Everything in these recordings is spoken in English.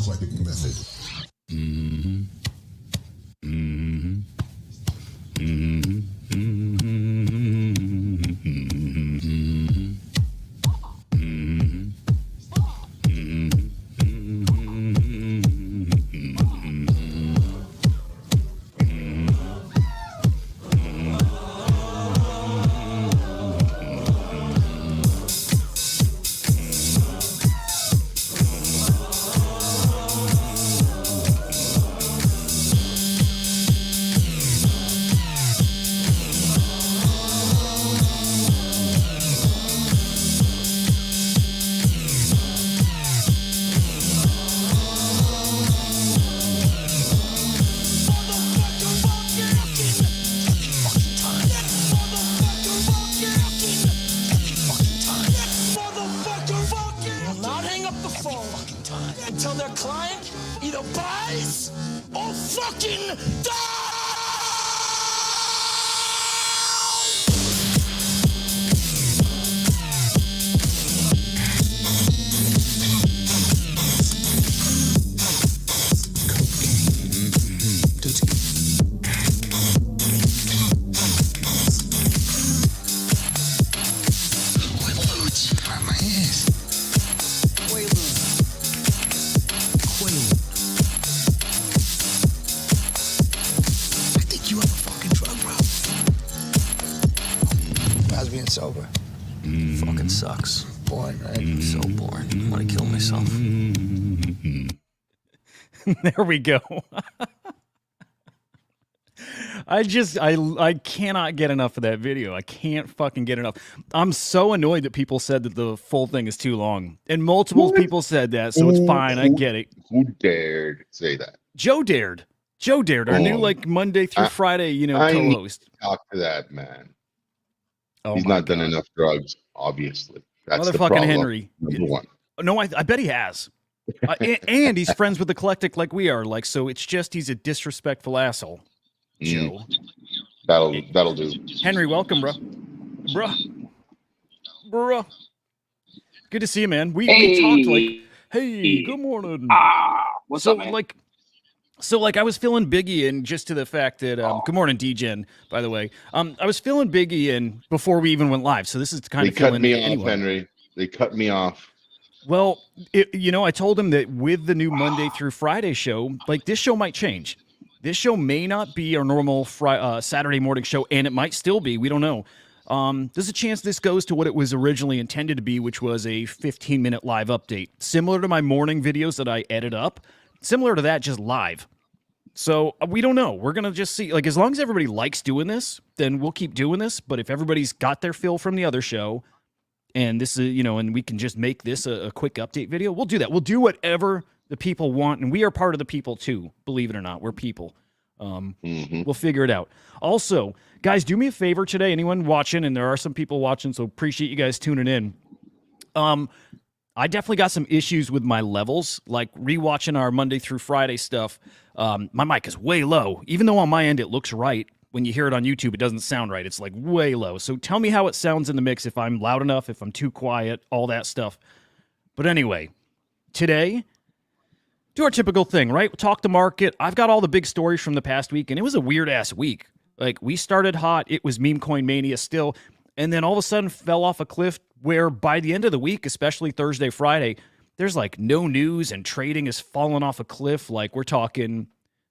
eclectic method. Mm-hmm. Mm-hmm. Mm-hmm. Mm-hmm. Mm-hmm. Until their client either buys or fucking dies! Sober. Fucking sucks. Boring, right? So boring. I want to kill myself. There we go. I cannot get enough of that video. I can't fucking get enough. I'm so annoyed that people said that the full thing is too long. And multiple people said that, so it's fine. I get it. Who dared say that? Joe dared. Our new like Monday through Friday, co-host. Talk to that man. Oh, he's not done enough drugs, obviously. That's the motherfucking problem. Henry. Number one. No, I bet he has. And he's friends with Eclectic like we are. Like, so it's just he's a disrespectful asshole. Joe. That'll do. Henry, welcome, bro. Bruh. Good to see you, man. We talked like, hey, good morning. What's up, man? So I was feeling Biggie in just to the fact that good morning, DGen, by the way. I was feeling Biggie in before we even went live. So this is kind of cut me off, Henry. They cut me off. Well, I told him that with the new Monday through Friday show, like this show might change. This show may not be our normal Saturday morning show, and it might still be. We don't know. There's a chance this goes to what it was originally intended to be, which was a 15-minute live update, similar to my morning videos that I edit up. Similar to that, just live. So we don't know. We're going to just see. Like, as long as everybody likes doing this, then we'll keep doing this. But if everybody's got their fill from the other show, and this is, and we can just make this a quick update video, we'll do that. We'll do whatever the people want. And we are part of the people too, believe it or not. We're people. We'll figure it out. Also, guys, do me a favor today. Anyone watching, and there are some people watching, so appreciate you guys tuning in. I definitely got some issues with my levels, like rewatching our Monday through Friday stuff. My mic is way low, even though on my end it looks right. When you hear it on YouTube, it doesn't sound right. It's like way low. So tell me how it sounds in the mix, if I'm loud enough, if I'm too quiet, all that stuff. But anyway, today, do our typical thing, right? Talk the market. I've got all the big stories from the past week, and it was a weird-ass week. Like, we started hot. It was meme coin mania still, and then all of a sudden fell off a cliff where by the end of the week, especially Thursday, Friday, there's like no news and trading has fallen off a cliff. Like, we're talking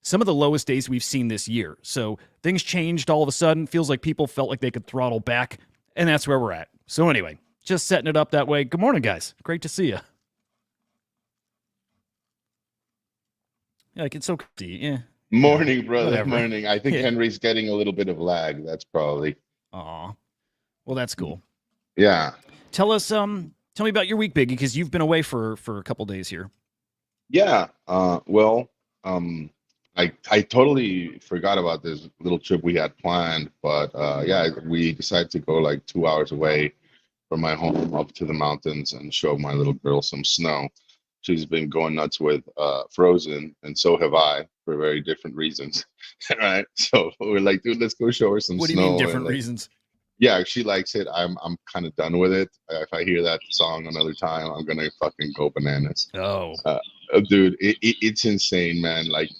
some of the lowest days we've seen this year. So things changed all of a sudden. Feels like people felt like they could throttle back, and that's where we're at. So anyway, just setting it up that way. Good morning, guys. Great to see you. Like, it's so yeah. Morning, brother. Whatever. Morning. I think Henry's getting a little bit of lag. That's probably. Aw. Well, that's cool. Yeah. Tell me about your week, Biggie, because you've been away for a couple days here. Yeah. I totally forgot about this little trip we had planned, but yeah, we decided to go like 2 hours away from my home up to the mountains and show my little girl some snow. She's been going nuts with Frozen, and so have I, for very different reasons. Right? So we're like, dude, let's go show her some snow. What do you mean different reasons? Yeah, she likes it. I'm kind of done with it. If I hear that song another time, I'm gonna fucking go bananas. Oh. Dude, it's insane, man. Like,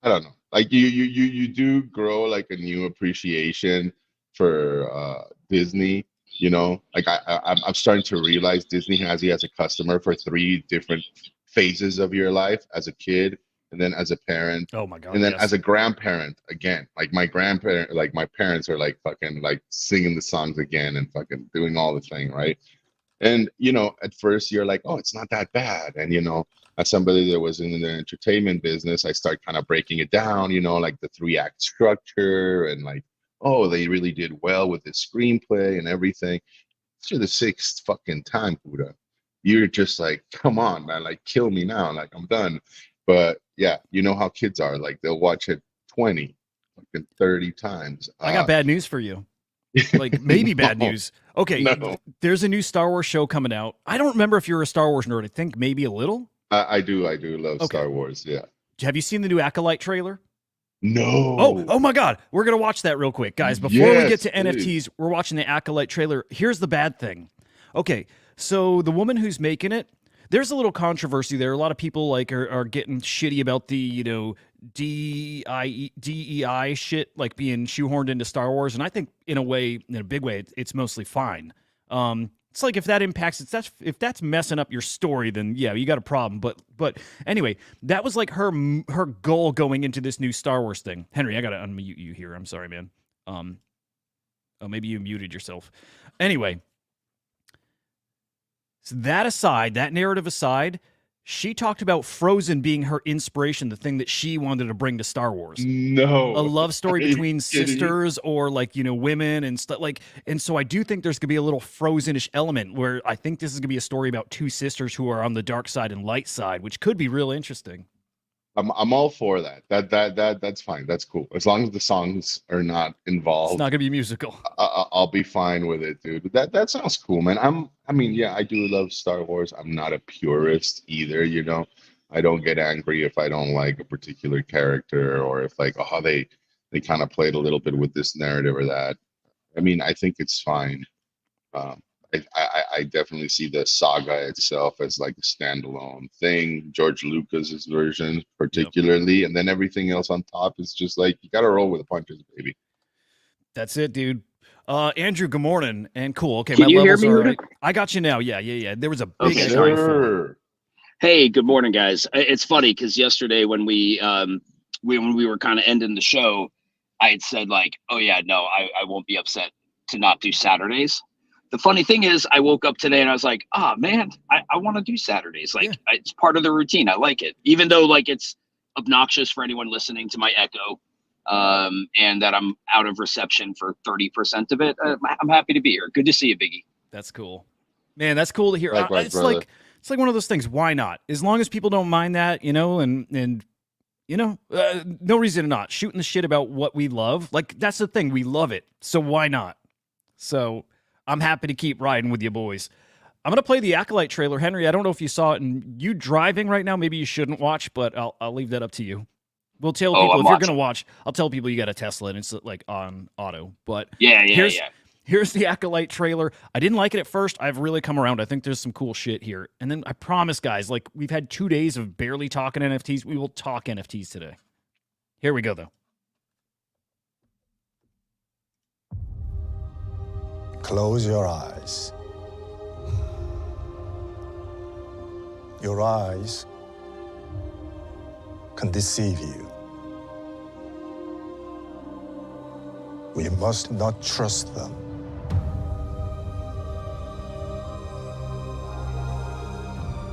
I don't know. Like you do grow like a new appreciation for Disney. You know, like I'm starting to realize Disney has you as a customer for three different phases of your life: as a kid, and then as a parent, Oh my God, and then yes. as a grandparent again. Like my grandparent, like my parents are like fucking like singing the songs again and fucking doing all the thing, right? And at first you're like, oh, it's not that bad. And as somebody that was in the entertainment business, I start kind of breaking it down, like the 3-act structure and like, oh, they really did well with the screenplay and everything. To the sixth fucking time, Buddha, you're just like, come on, man, like kill me now, like I'm done. But yeah, you know how kids are, like they'll watch it 20, fucking 30 times. I got bad news for you. Like maybe bad No, news. Okay, no. there's a new Star Wars show coming out. I don't remember if you're a Star Wars nerd. I think maybe a little. I do love Okay. Star Wars. Yeah. Have you seen the new Acolyte trailer? No. Oh my God. We're going to watch that real quick. Guys, before we get Yes, to NFTs, please. we're watching the Acolyte trailer. Here's the bad thing. Okay, so the woman who's making it, there's a little controversy there. A lot of people like are getting shitty about the, DEI shit like being shoehorned into Star Wars. And I think in a big way, it's mostly fine. It's like if that impacts if that's messing up your story, then yeah, you got a problem. But anyway, that was like her goal going into this new Star Wars thing. Henry, I gotta unmute you here. I'm sorry, man. Oh, maybe you muted yourself. Anyway, so that narrative aside, she talked about Frozen being her inspiration, the thing that she wanted to bring to Star Wars. No. A love story Are you between kidding? sisters or like, women and stuff like, and so I do think there's gonna be a little Frozen-ish element where I think this is gonna be a story about two sisters who are on the dark side and light side, which could be real interesting. I'm all for that. That's fine. That's cool. As long as the songs are not It's involved, not gonna be musical. I'll be fine with it, dude. That sounds cool, man. I mean, yeah, I do love Star Wars. I'm not a purist either. I don't get angry if I don't like a particular character or if like, oh, they kind of played a little bit with this narrative or that. I mean, I think it's fine. Um, I definitely see the saga itself as like a standalone thing, George Lucas's version particularly, and then everything else on top is just like you got to roll with the punches, baby. That's it, dude. Andrew, good morning. And cool. Okay, Can my you hear levels me, are Rudy? right. I got you now. Yeah. There was a big Okay. echo before. Sure. Hey, good morning, guys. It's funny because yesterday when we were kind of ending the show, I had said like, oh yeah, no, I won't be upset to not do Saturdays. The funny thing is I woke up today and I was like, man, I want to do Saturdays. Like it's part of the routine. I like it, even though like it's obnoxious for anyone listening to my echo, and that I'm out of reception for 30% of it. I'm happy to be here. Good to see you, Biggie. That's cool. Man, that's cool to hear. Likewise, It's brother. like one of those things. Why not? As long as people don't mind that, and no reason to not shooting the shit about what we love. Like that's the thing. We love it. So why not? So I'm happy to keep riding with you boys. I'm going to play the Acolyte trailer. Henry, I don't know if you saw it, and you driving right now, maybe you shouldn't watch, but I'll leave that up to you. We'll tell people, I'm if you're watching. going to watch, I'll tell people you got a Tesla and it's like on auto. But Yeah. here's the Acolyte trailer. I didn't like it at first. I've really come around. I think there's some cool shit here. And then I promise, guys, like we've had 2 days of barely talking NFTs. We will talk NFTs today. Here we go, though. Close your eyes. Your eyes can deceive you. We must not trust them.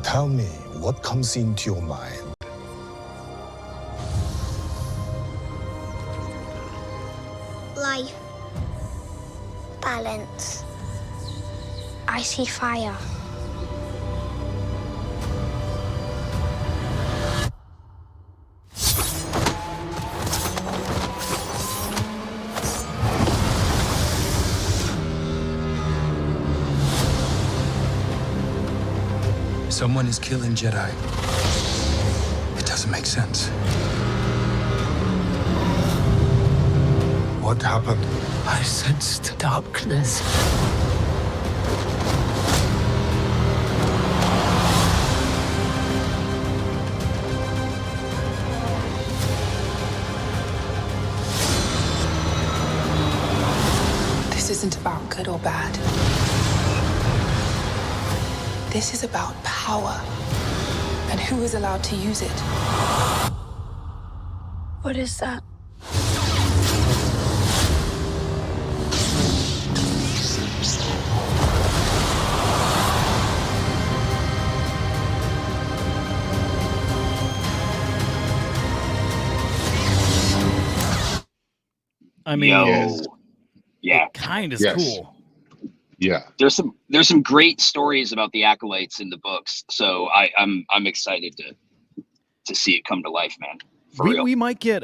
Tell me what comes into your mind. Life. Balance. I see fire. Someone is killing Jedi. It doesn't make sense. What happened? I sensed darkness. bad. This is about power and who is allowed to use it. What is that? I mean, Yes. Yeah, kind is Yes. cool. Yeah. there's some great stories about the acolytes in the books, so I'm excited to see it come to life, man. For real. We might get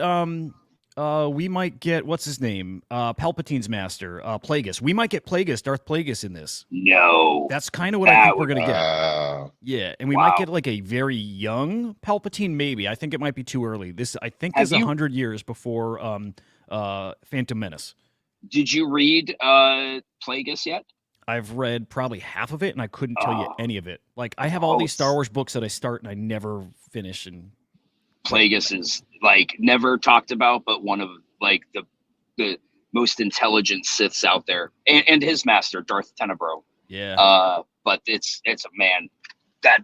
what's his name? Palpatine's master, Plagueis. We might get Plagueis, Darth Plagueis in this. No, That's kind of what I think we're gonna get. Wow. Yeah, and we might get like a very young Palpatine, maybe. I think it might be too early. This, I think, is 100 years before Phantom Menace. Did you read Plagueis yet? I've read probably half of it, and I couldn't tell you any of it. Like, I have all these Star Wars books that I start and I never finish. And Plagueis is like never talked about, but one of like the most intelligent Siths out there, and his master Darth Tenebro. Yeah. But it's a man that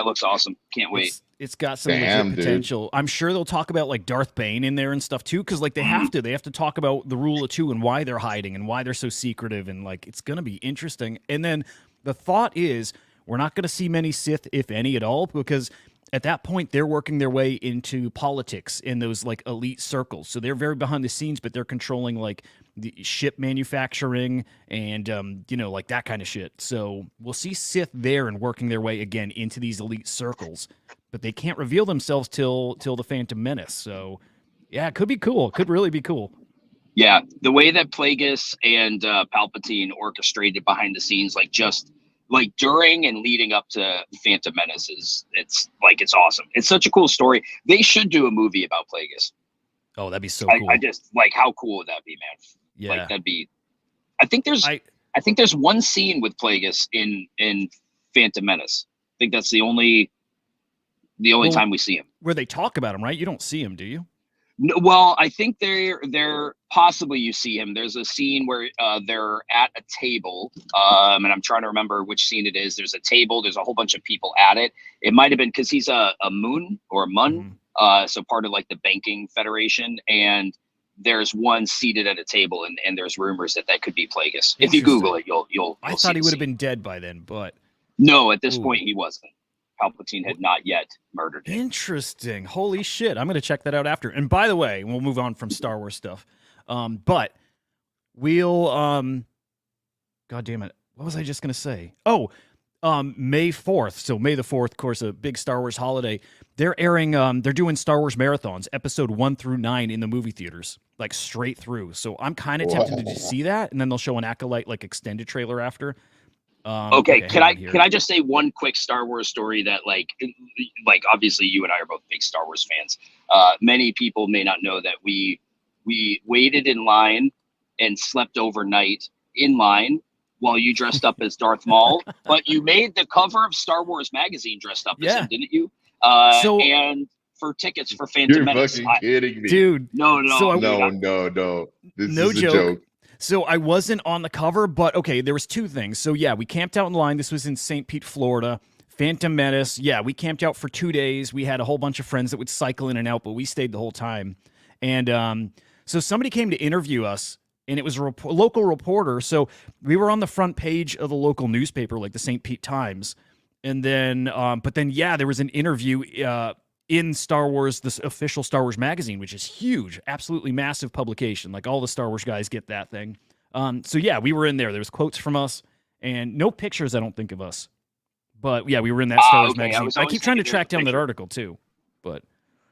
looks awesome. Can't wait. It's got some Damn, legit dude. potential. I'm sure they'll talk about like Darth Bane in there and stuff too, because like they have to. They have to talk about the Rule of Two and why they're hiding and why they're so secretive, and like it's gonna be interesting. And then the thought is we're not gonna see many Sith, if any at all, because at that point they're working their way into politics in those like elite circles. So they're very behind the scenes, but they're controlling like the ship manufacturing and like that kind of shit. So we'll see Sith there and working their way again into these elite circles, but they can't reveal themselves till the Phantom Menace. So yeah, it could be cool. It could really be cool. Yeah, the way that Plagueis and Palpatine orchestrated behind the scenes, like just like during and leading up to Phantom Menace, it's awesome. It's such a cool story. They should do a movie about Plagueis. Oh, that'd be so cool. I just like, how cool would that be, man? Yeah, like that'd be. I think there's one scene with Plagueis in Phantom Menace. I think that's the only time we see him. Where they talk about him, right? You don't see him, do you? No, well, I think they're possibly you see him. There's a scene where they're at a table, and I'm trying to remember which scene it is. There's a table. There's a whole bunch of people at it. It might have been because he's a Moon or a Mun, so part of like the banking federation. And there's one seated at a table, and there's rumors that could be Plagueis. If you Google it, you'll I thought he would have been dead by then, but no, at this point he wasn't. Palpatine had not yet murdered him. Interesting. Holy shit. I'm going to check that out after. And by the way, we'll move on from Star Wars stuff. But we'll, God damn it. What was I just going to say? Oh, May 4th. So May the 4th, of course, a big Star Wars holiday. They're airing, they're doing Star Wars marathons, episode 1 through 9 in the movie theaters, like straight through. So I'm kind of tempted to see that. And then they'll show an Acolyte, like extended trailer after. Okay, can I just say one quick Star Wars story that like obviously you and I are both big Star Wars fans. Many people may not know that we waited in line and slept overnight in line while you dressed up as Darth Maul, but you made the cover of Star Wars magazine dressed up as him, didn't you? And for tickets for Phantom Menace. You're fucking kidding me, dude. No. This no is joke. a joke. So I wasn't on the cover, but okay, there was two things. So yeah, we camped out in line. This was in St. Pete, Florida. Phantom Menace. Yeah, we camped out for 2 days. We had a whole bunch of friends that would cycle in and out, but we stayed the whole time. And so somebody came to interview us, and it was a local reporter. So we were on the front page of the local newspaper, like the St. Pete Times. And then, but then, yeah, there was an interview in Star Wars, this official Star Wars magazine, which is huge, absolutely massive publication. Like all the Star Wars guys get that thing. So yeah, we were in there. There was quotes from us and no pictures, I don't think, of us. But yeah, we were in that Star Wars magazine. I keep trying to track down that article too. But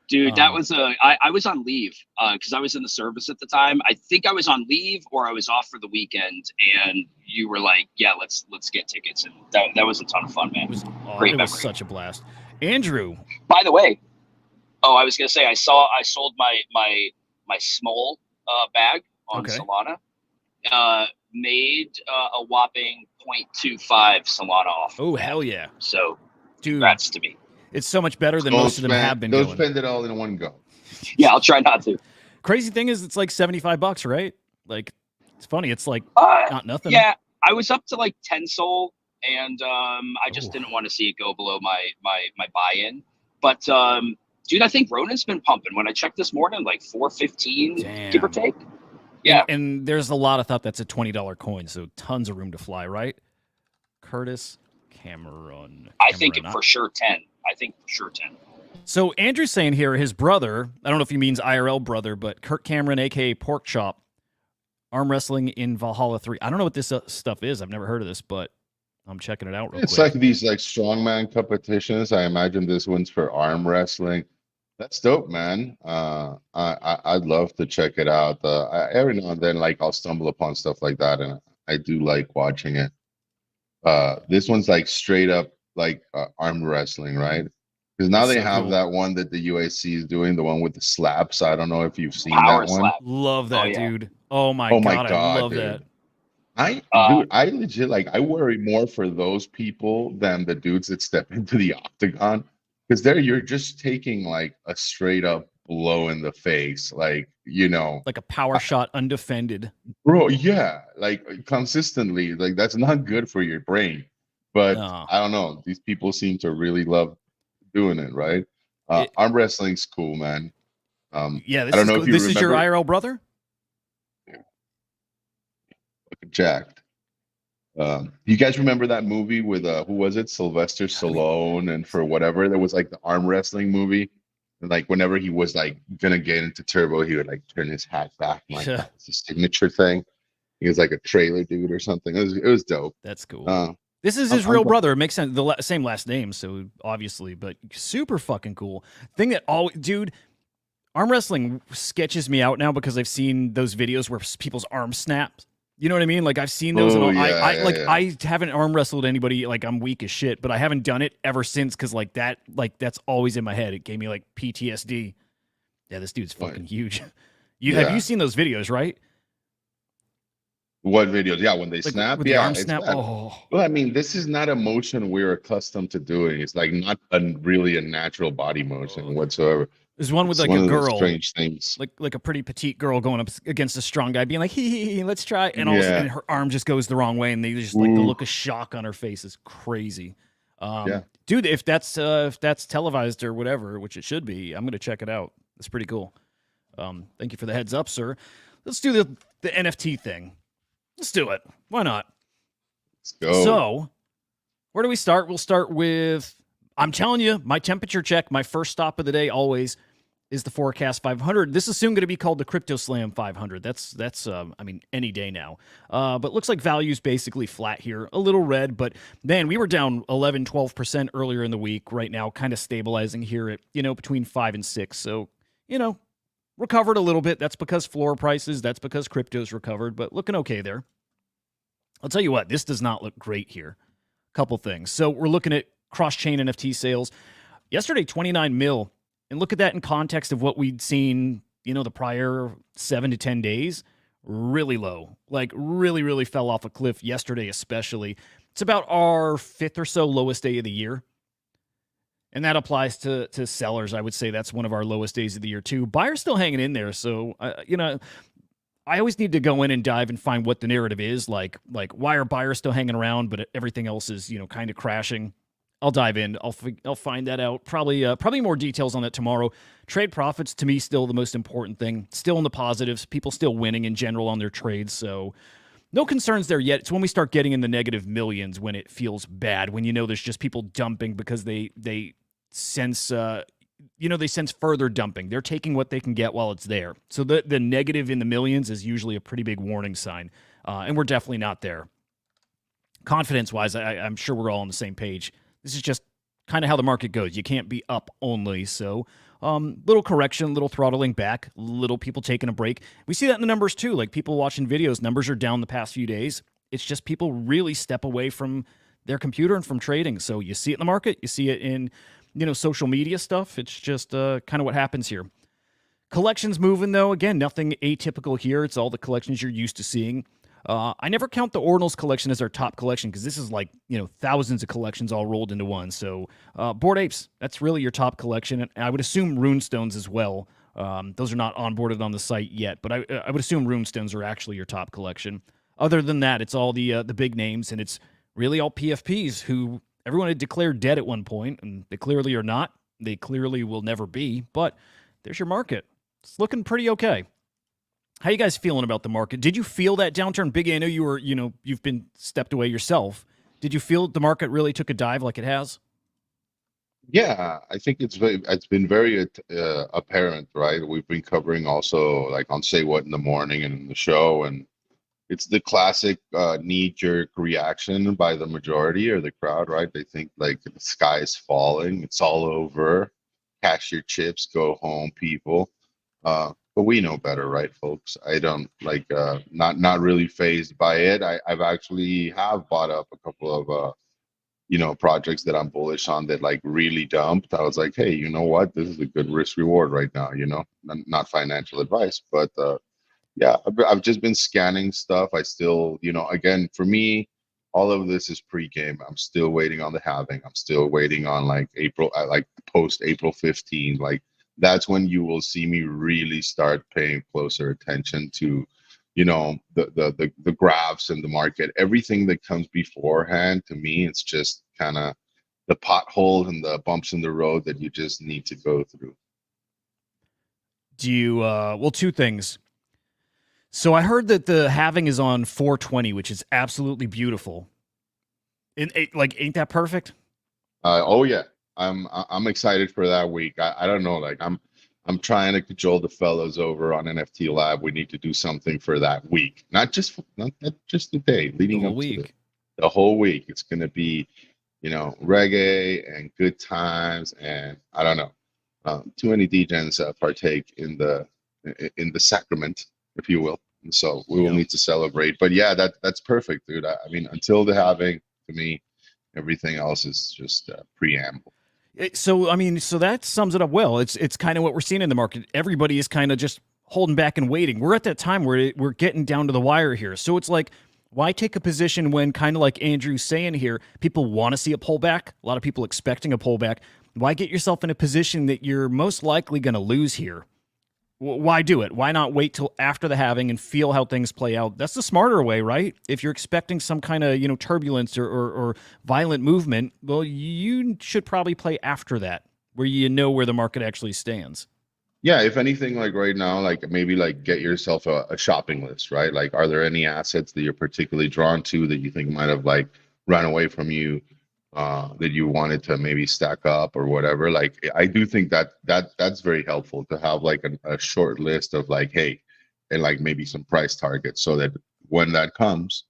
dude, that was I was on leave because I was in the service at the time. I think I was on leave or I was off for the weekend, and you were like, "Yeah, let's get tickets," and that was a ton of fun, man. It was, Great it memory. was such a blast. Andrew, by the way, I was gonna say I sold my small bag on Solana. Made a whopping 0.25 Solana off. Oh hell yeah! So, dude, congrats to me. It's so much better than most of them have been. Don't going. spend it all in one go. Yeah, I'll try not to. Crazy thing is, it's like $75, right? Like It's funny. It's like not nothing. Yeah, I was up to like 10 soul, and I just didn't want to see it go below my buy-in. But dude, I think Ronan's been pumping. When I checked this morning, like 415, give or take. Yeah, and there's a lot of thought that's a $20 coin, so tons of room to fly, right? Curtis Cameron. I think it for sure 10. I think for sure 10. So Andrew's saying here, his brother, I don't know if he means IRL brother, but Kurt Cameron, a.k.a. Pork Chop, arm wrestling in Valhalla 3. I don't know what this stuff is. I've never heard of this, but I'm checking it out real It's quick. like these like strongman competitions. I imagine this one's for arm wrestling. That's dope, man. I'd love to check it out. Every now and then, like I'll stumble upon stuff like that, and I do like watching it. This one's like straight up like arm wrestling, right? Because now they have that one that the UAC is doing, the one with the slaps. I don't know if you've seen Power that one. slap. Love that, dude. Oh my god, I love dude. that. I legit like I worry more for those people than the dudes that step into the octagon, because there you're just taking like a straight up blow in the face, like like a power shot undefended, bro. Yeah, like consistently, like that's not good for your brain. But I don't know, these people seem to really love doing it, right? Arm wrestling's cool, man. Yeah, I don't know if you this is your remember- IRL brother? Jacked. You guys remember that movie with who was it? Sylvester Stallone, and for whatever, there was like the arm wrestling movie. And like whenever he was like gonna get into turbo, he would like turn his hat back, and, like that was his signature thing. He was like a trailer dude or something. It was dope. That's cool. This is his real brother. It makes sense. The same last name, so obviously, but super fucking cool. Thing that dude, arm wrestling sketches me out now because I've seen those videos where people's arms snap. You know what I mean? Like I've seen those, and I haven't arm wrestled anybody. Like I'm weak as shit, but I haven't done it ever since because that's always in my head. It gave me like PTSD. Yeah, this dude's fucking huge. Have you seen those videos, right? What videos? Yeah, when they snap, with the arm snap. Oh, well, I mean, this is not a motion we're accustomed to doing. It's like not really a natural body motion whatsoever. There's one with It's like one a of those girl, strange things. like a pretty petite girl going up against a strong guy, being like, "Hee, let's try," and all of a sudden her arm just goes the wrong way, and they just like the look of shock on her face is crazy. Dude, if that's televised or whatever, which it should be, I'm gonna check it out. It's pretty cool. Thank you for the heads up, sir. Let's do the NFT thing. Let's do it. Why not? Let's go. So, where do we start? We'll start with, I'm telling you, my temperature check, my first stop of the day always is the Forecast 500. This is soon going to be called the Crypto Slam 500. That's I mean, any day now. But looks like value's basically flat here. A little red, but man, we were down 11, 12% earlier in the week. Right now, kind of stabilizing here at, between 5 and 6. So, recovered a little bit. That's because floor prices. That's because crypto's recovered, but looking okay there. I'll tell you what, this does not look great here. Couple things. So we're looking at cross-chain NFT sales. Yesterday, 29 mil. And look at that in context of what we'd seen, the prior 7 to 10 days. Really low. Like really, really fell off a cliff yesterday especially. It's about our 5th or so lowest day of the year. And that applies to sellers. I would say that's one of our lowest days of the year, too. Buyers still hanging in there. So, I always need to go in and dive and find what the narrative is. Like why are buyers still hanging around, but everything else is, kind of crashing? I'll dive in. I'll find that out. Probably more details on that tomorrow. Trade profits, to me, still the most important thing. Still in the positives. People still winning in general on their trades. So, no concerns there yet. It's when we start getting in the negative millions when it feels bad, when there's just people dumping because they sense they sense further dumping. They're taking what they can get while it's there. So the negative in the millions is usually a pretty big warning sign, and we're definitely not there. Confidence-wise, I'm sure we're all on the same page. This is just kind of how the market goes. You can't be up only, so little correction, little throttling back, little people taking a break. We see that in the numbers too, like people watching videos. Numbers are down the past few days. It's just people really step away from their computer and from trading. So you see it in the market. You see it in social media stuff. It's just kind of what happens here. Collections moving, though. Again, nothing atypical here. It's all the collections you're used to seeing. I never count the Ordinals collection as our top collection because this is like, thousands of collections all rolled into one. So Bored Apes, that's really your top collection. And I would assume Runestones as well Those are not onboarded on the site yet, but I would assume runestones are actually your top collection. Other than that, it's all the big names, and it's really all PFPs who everyone had declared dead at one point, and they clearly are not. They clearly will never be, but there's your market. It's looking pretty okay. How you guys feeling about the market? Did you feel that downturn? Biggie, I know you've been stepped away yourself. Did you feel the market really took a dive like it has? Yeah, I think it's been very apparent, right? We've been covering also like on Say What in the morning and in the show, and it's the classic knee-jerk reaction by the majority or the crowd, right? They think like the sky is falling, it's all over, cash your chips, go home, people. But we know better, right, folks? I don't like not really phased by it. I've actually have bought up a couple of projects that I'm bullish on that like really dumped. I was like, hey, you know what? This is a good risk reward right now. Not financial advice, but yeah, I've just been scanning stuff. I still, again, for me, all of this is pre-game. I'm still waiting on the halving. I'm still waiting on like April, like post April 15. Like that's when you will see me really start paying closer attention to, the graphs and the market. Everything that comes beforehand, to me, it's just kind of the potholes and the bumps in the road that you just need to go through. Do you? Well, two things. So I heard that the halving is on 420, which is absolutely beautiful. Ain't that perfect? Oh yeah, I'm excited for that week. I don't know, like I'm trying to cajole the fellows over on NFT Lab. We need to do something for that week, not just the day leading up to the whole week. It's gonna be, reggae and good times, and I don't know, too many DJs partake in the sacrament, if you will. And so we will need to celebrate. But yeah, that's perfect, dude. I mean, until the halving, to me, everything else is just preamble. So that sums it up well. It's kind of what we're seeing in the market. Everybody is kind of just holding back and waiting. We're at that time where we're getting down to the wire here. So it's like, why take a position when, kind of like Andrew's saying here, people want to see a pullback? A lot of people expecting a pullback. Why get yourself in a position that you're most likely going to lose here? Why do it? Why not wait till after the halving and feel how things play out? That's the smarter way, right? If you're expecting some kind of turbulence or violent movement, well, you should probably play after that, where you know where the market actually stands. Yeah, if anything, like right now, like maybe like get yourself a shopping list, right? Like, are there any assets that you're particularly drawn to that you think might have like run away from you, that you wanted to maybe stack up or whatever? Like, I do think that's very helpful to have like a short list of like, hey, and like maybe some price targets, so that when that comes,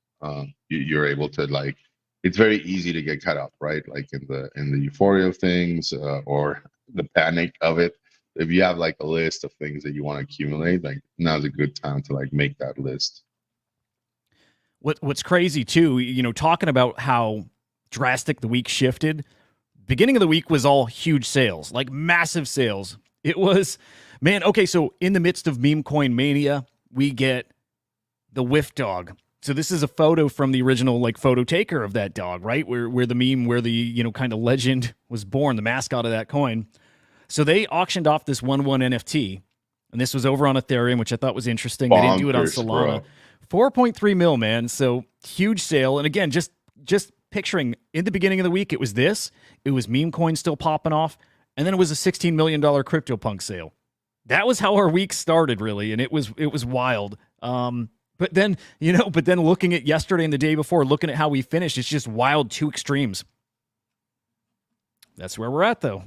you're able to like. It's very easy to get caught up, right? Like in the euphoria of things, or the panic of it. If you have like a list of things that you want to accumulate, like now's a good time to like make that list. What's crazy too, talking about how drastic the week shifted. Beginning of the week was all huge sales, like massive sales. It was, man. Okay, so in the midst of meme coin mania, we get the whiff dog. So this is a photo from the original like photo taker of that dog, right? Where the meme, where the kind of legend was born, the mascot of that coin. So they auctioned off this 1/1 NFT, and this was over on Ethereum, which I thought was interesting. They didn't do it on Solana. 4.3 mil, man. So huge sale. And again, just picturing in the beginning of the week, it was meme coin still popping off, and then it was a $16 million CryptoPunk sale. That was how our week started, really, and it was wild. But then looking at yesterday and the day before, looking at how we finished, it's just wild, two extremes. That's where we're at, though.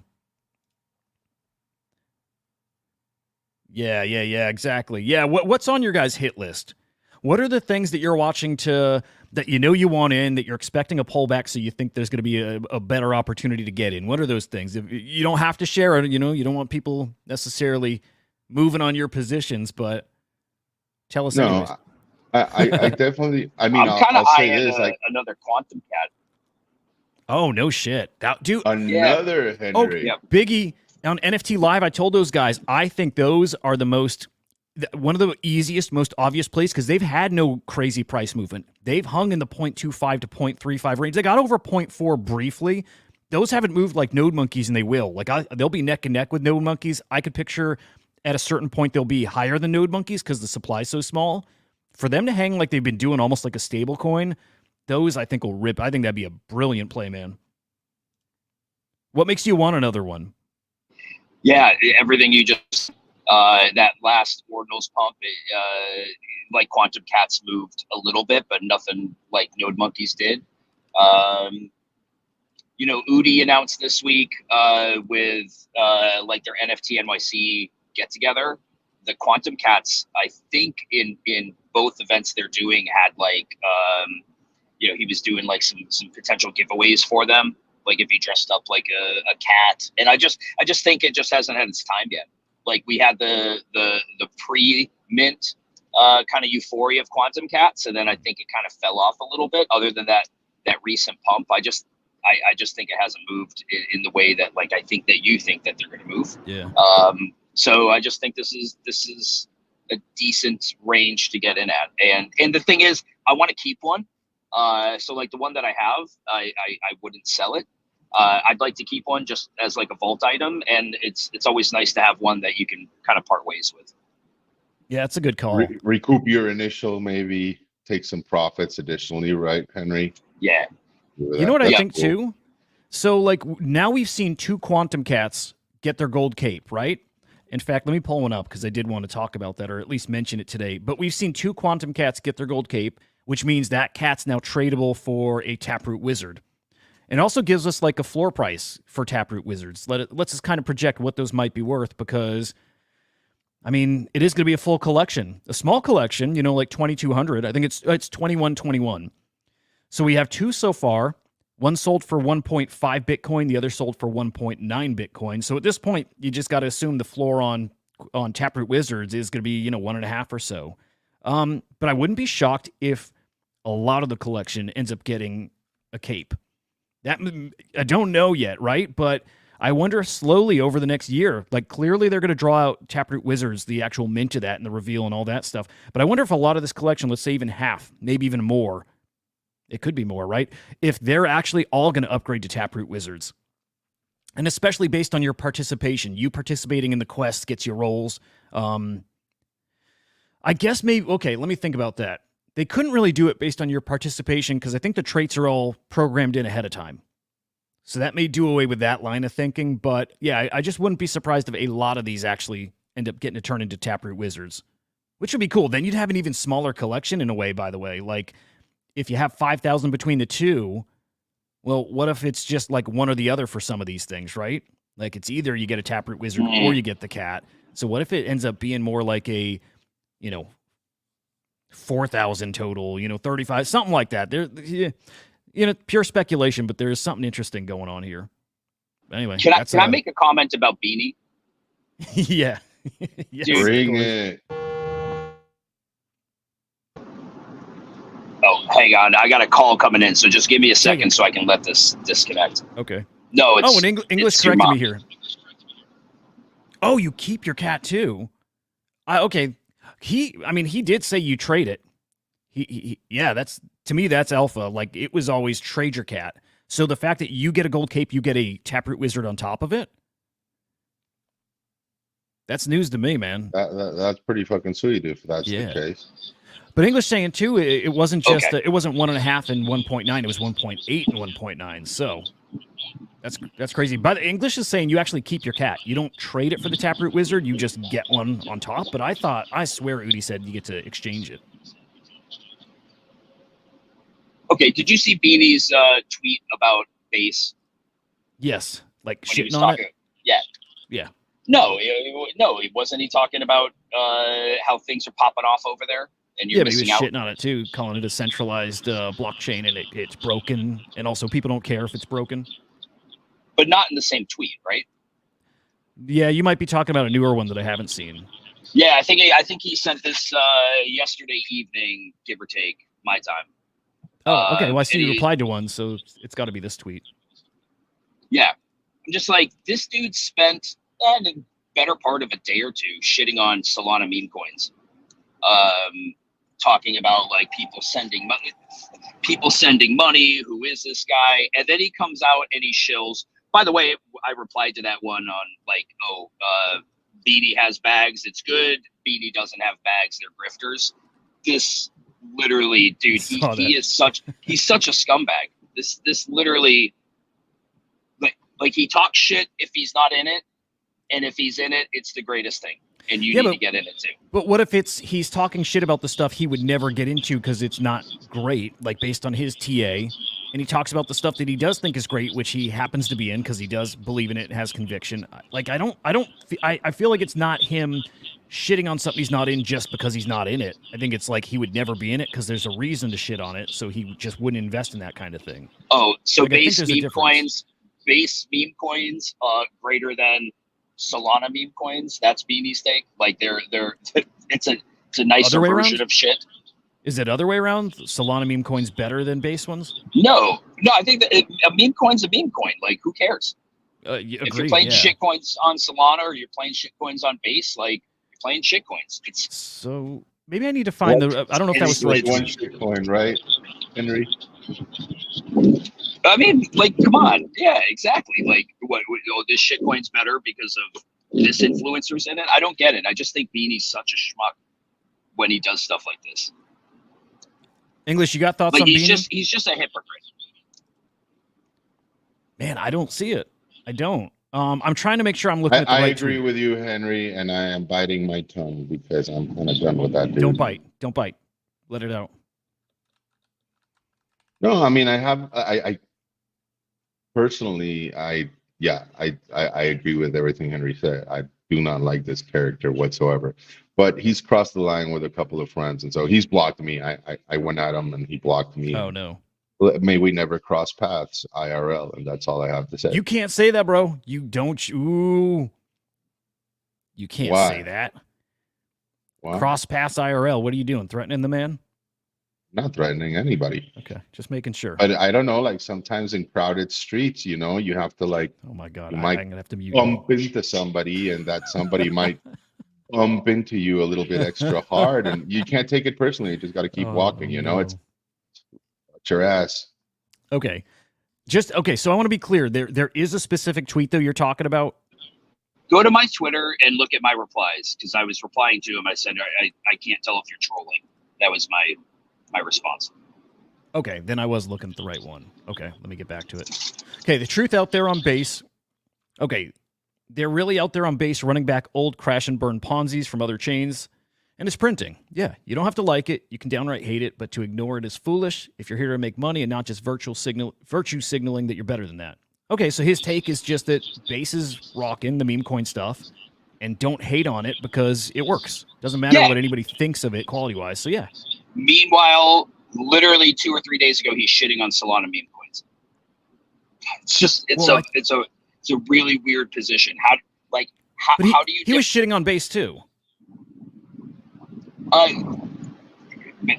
Yeah, exactly. Yeah, what's on your guys' hit list? What are the things that you're watching that you want in, that you're expecting a pullback, so you think there's going to be a better opportunity to get in? What are those things? If you don't have to share it, you don't want people necessarily moving on your positions, but tell us. No, I definitely. I mean, I'm kind of I'll say this, like another quantum cat. Oh no shit, dude! Another Henry. Oh, yeah. Biggie. On NFT Live, I told those guys, I think those are one of the easiest, most obvious plays, because they've had no crazy price movement. They've hung in the 0.25 to 0.35 range. They got over 0.4 briefly. Those haven't moved like Node Monkeys, and they will. Like they'll be neck and neck with Node Monkeys. I could picture at a certain point they'll be higher than node monkeys because the supply's so small. For them to hang like they've been doing, almost like a stable coin, those I think will rip. I think that'd be a brilliant play, man. What makes you want another one? Yeah, everything you just that last ordinals pump, like Quantum Cats moved a little bit, but nothing like Node Monkeys did. Udi announced this week with like their NFT NYC get together. The Quantum Cats, I think in both events they're doing had like he was doing like some potential giveaways for them. Like if he dressed up like a cat, and I just think it just hasn't had its time yet. Like we had the pre-mint kind of euphoria of Quantum Cats, and then I think it kind of fell off a little bit. Other than that recent pump, I just think it hasn't moved in the way that like I think that you think that they're going to move. Yeah. So I just think this is a decent range to get in at, and the thing is, I want to keep one. So like the one that I have, I wouldn't sell it. I'd like to keep one just as like a vault item, and it's always nice to have one that you can kind of part ways with. Yeah, it's a good call. Recoup your initial, maybe take some profits additionally, right, Henry? Yeah. You know what I think too? So like now we've seen 2 Quantum Cats get their gold cape, right? In fact, let me pull one up because I did want to talk about that, or at least mention it today. But we've seen 2 Quantum Cats get their gold cape, which means that cat's now tradable for a Taproot Wizard. And also gives us like a floor price for Taproot Wizards. Let's just kind of project what those might be worth, because I mean, it is going to be a full collection. A small collection, like 2,200. I think it's 2,121. So we have 2 so far. One sold for 1.5 Bitcoin, the other sold for 1.9 Bitcoin. So at this point, you just got to assume the floor on Taproot Wizards is going to be, 1.5 or so. But I wouldn't be shocked if a lot of the collection ends up getting a cape. That I don't know yet, right? But I wonder slowly over the next year, like clearly they're going to draw out Taproot Wizards, the actual mint of that and the reveal and all that stuff. But I wonder if a lot of this collection, let's say even half, maybe even more, it could be more, right? If they're actually all going to upgrade to Taproot Wizards. And especially based on your participation. You participating in the quest gets you rolls. I guess maybe, okay, let me think about that. They couldn't really do it based on your participation because I think the traits are all programmed in ahead of time. So that may do away with that line of thinking. But yeah, I just wouldn't be surprised if a lot of these actually end up getting to turn into Taproot Wizards, which would be cool. Then you'd have an even smaller collection in a way, by the way. Like if you have 5,000 between the 2, well, what if it's just like one or the other for some of these things, right? Like it's either you get a Taproot Wizard or you get the cat. So what if it ends up being more like a, 4,000 total, 35, something like that. There, pure speculation, but there is something interesting going on here. Anyway, can I make a comment about Beanie? Yeah. Yes, bring it. Oh, hang on. I got a call coming in, so just give me a second so I can let this disconnect. Okay. No, it's... Oh, and English corrected me here. Oh, you keep your cat too? Okay. He did say you trade it. Yeah, to me, that's alpha. Like, it was always trade your cat. So the fact that you get a gold cape, you get a Taproot Wizard on top of it? That's news to me, man. That's pretty fucking sweet if that's the case. But English saying too, it wasn't just it wasn't 1.5 and 1.9. It was 1.8 and 1.9. So that's crazy. But English is saying you actually keep your cat. You don't trade it for the Taproot Wizard. You just get one on top. But I swear Udi said you get to exchange it. Okay, did you see Beanie's tweet about base? Yes, like when shitting on it. Yeah. Yeah. No, wasn't he talking about how things are popping off over there? And you're missing out. He was shitting on it too, calling it a centralized blockchain, and it's broken, and also people don't care if it's broken. But not in the same tweet, right? Yeah, you might be talking about a newer one that I haven't seen. Yeah, I think he sent this yesterday evening, give or take, my time. Oh, okay. Well, I see you replied to one, so it's got to be this tweet. Yeah, I'm just like, this dude spent the better part of a day or two shitting on Solana meme coins. Talking about like people sending money. Who is this guy? And then he comes out and he shills. By the way, I replied to that one on like, Beanie has bags, it's good. Beanie doesn't have bags, they're grifters. This literally, dude, he's such a scumbag. This literally, like he talks shit if he's not in it, and if he's in it, it's the greatest thing. And you need to get in it too. But what if he's talking shit about the stuff he would never get into because it's not great, like based on his TA, and he talks about the stuff that he does think is great, which he happens to be in because he does believe in it and has conviction. Like I feel like it's not him shitting on something he's not in just because he's not in it. I think it's like he would never be in it because there's a reason to shit on it, so he just wouldn't invest in that kind of thing. Oh, so like, base meme coins greater than Solana meme coins. That's Beanie's take. Like they're it's a nicer version of shit. Is it other way around? Solana meme coins better than base ones? No. I think that a meme coin's a meme coin. Like who cares? If you're playing shit coins on Solana or you're playing shit coins on base, like you're playing shit coins. So maybe I need to find the. I don't know if that was the right one shit coin, right, Henry? I mean, like, come on. Yeah, exactly. Like, this shit coin's better because of this influencers in it? I don't get it. I just think Beanie's such a schmuck when he does stuff like this. English, you got thoughts like on Beanie? He's just a hypocrite. Man, I don't see it. I don't. I'm trying to make sure I'm looking at the right right agree tweet. with you, Henry, and I am biting my tongue because I'm kind of done with that dude. Don't bite. Don't bite. Let it out. No, I mean, I personally, I agree with everything Henry said. I do not like this character whatsoever, but he's crossed the line with a couple of friends, and so he's blocked me. I went at him, and he blocked me. Oh no. May we never cross paths IRL, and that's all I have to say. You can't say that, bro. You don't. Ooh. You can't Why? say that. Why? Cross paths IRL. What are you doing? Threatening the man? Not threatening anybody. Okay, just making sure. But I don't know, like sometimes in crowded streets, you know, you have to like. Oh my God! You I'm might gonna have to mute. bump into somebody, and that somebody might bump into you a little bit extra hard, and you can't take it personally. You just got to keep walking. You know, it's your ass. Okay, okay. So I want to be clear. There is a specific tweet though you're talking about. Go to my Twitter and look at my replies because I was replying to him. I said I can't tell if you're trolling. That was my response. Okay, then I was looking at the right one. Okay, let me get back to it. Okay, the truth out there on base. Okay, they're really out there on base running back old crash and burn Ponzi's from other chains, and it's printing. Yeah, you don't have to like it. You can downright hate it, but to ignore it is foolish if you're here to make money and not just virtue signaling that you're better than that. Okay, so his take is just that bases rocking the meme coin stuff and don't hate on it because it works. Doesn't matter what anybody thinks of it quality-wise, so yeah. Meanwhile, literally 2 or 3 days ago, he's shitting on Solana meme coins. It's just it's a really weird position. How do you? He was shitting on base too.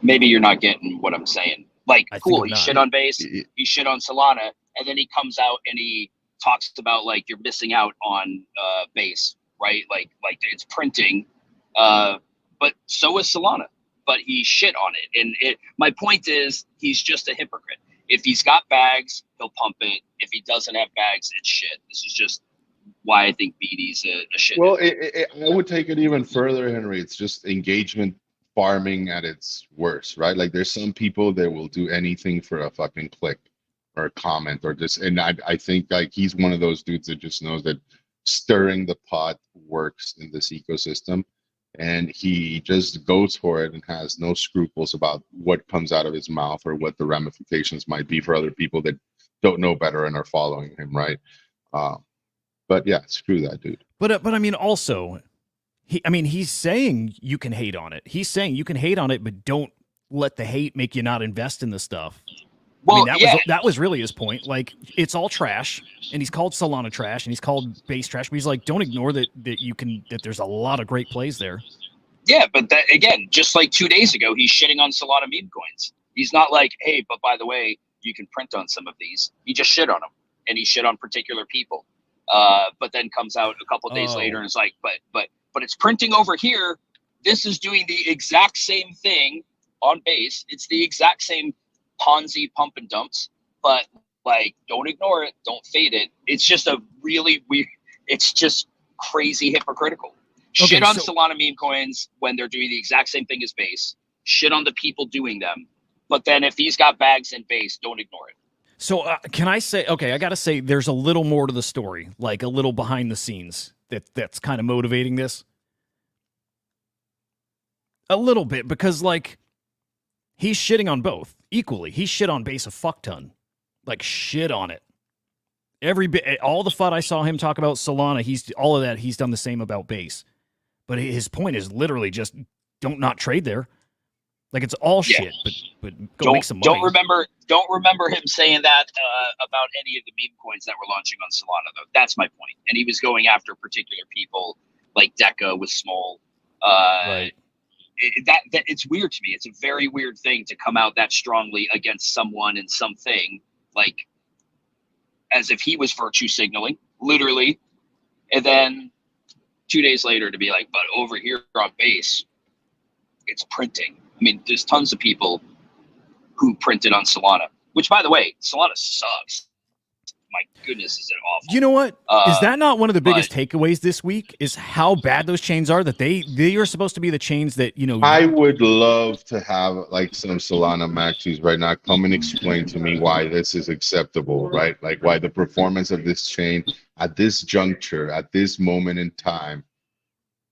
Maybe you're not getting what I'm saying. Like, cool, he not. shit on base, he shit on Solana, and then he comes out and he talks about like you're missing out on base, right? Like it's printing, but so is Solana. But he shit on it. And my point is, he's just a hypocrite. If he's got bags, he'll pump it. If he doesn't have bags, it's shit. This is just why I think Beanie's a shit. Well, I would take it even further, Henry. It's just engagement farming at its worst, right? Like there's some people that will do anything for a fucking click or a comment or just, and I think like he's one of those dudes that just knows that stirring the pot works in this ecosystem. And he just goes for it and has no scruples about what comes out of his mouth or what the ramifications might be for other people that don't know better and are following him, right? But yeah, screw that dude. But I mean, also, he's saying you can hate on it. He's saying you can hate on it, but don't let the hate make you not invest in the stuff. Well, that was really his point. Like, it's all trash, and he's called Solana trash, and he's called base trash. But he's like, don't ignore that there's a lot of great plays there. Yeah, but that again, just like 2 days ago, he's shitting on Solana meme coins. He's not like, hey, but by the way, you can print on some of these. He just shit on them, and he shit on particular people. But then comes out a couple days later and is like, but it's printing over here. This is doing the exact same thing on base. It's the exact same Ponzi pump and dumps, but like, don't ignore it, don't fade it. It's just a really weird, it's just crazy hypocritical. Shit on Solana meme coins when they're doing the exact same thing as Base. Shit on the people doing them. But then if he's got bags in Base, don't ignore it. So can I say, okay, I got to say there's a little more to the story, like a little behind the scenes that's kind of motivating this. A little bit, because like he's shitting on both equally. He shit on Base a fuck ton. Like shit on it. Every bit, all the FUD I saw him talk about Solana, all of that, he's done the same about Base. But his point is literally just don't not trade there. Like it's all shit, but go make some money. Don't remember him saying that about any of the meme coins that were launching on Solana, though. That's my point. And he was going after particular people like Deca with Small. Right. It's weird to me. It's a very weird thing to come out that strongly against someone and something, like as if he was virtue signaling, literally, and then 2 days later to be like, but over here on Base, it's printing. I mean, there's tons of people who printed on Solana, which, by the way, Solana sucks. My goodness, is it awful? You know what? Is that not one of the biggest takeaways this week? Is how bad those chains are? That they are supposed to be the chains that, you know. I would love to have like some Solana maxis right now come and explain to me why this is acceptable, right? Like why the performance of this chain at this juncture, at this moment in time,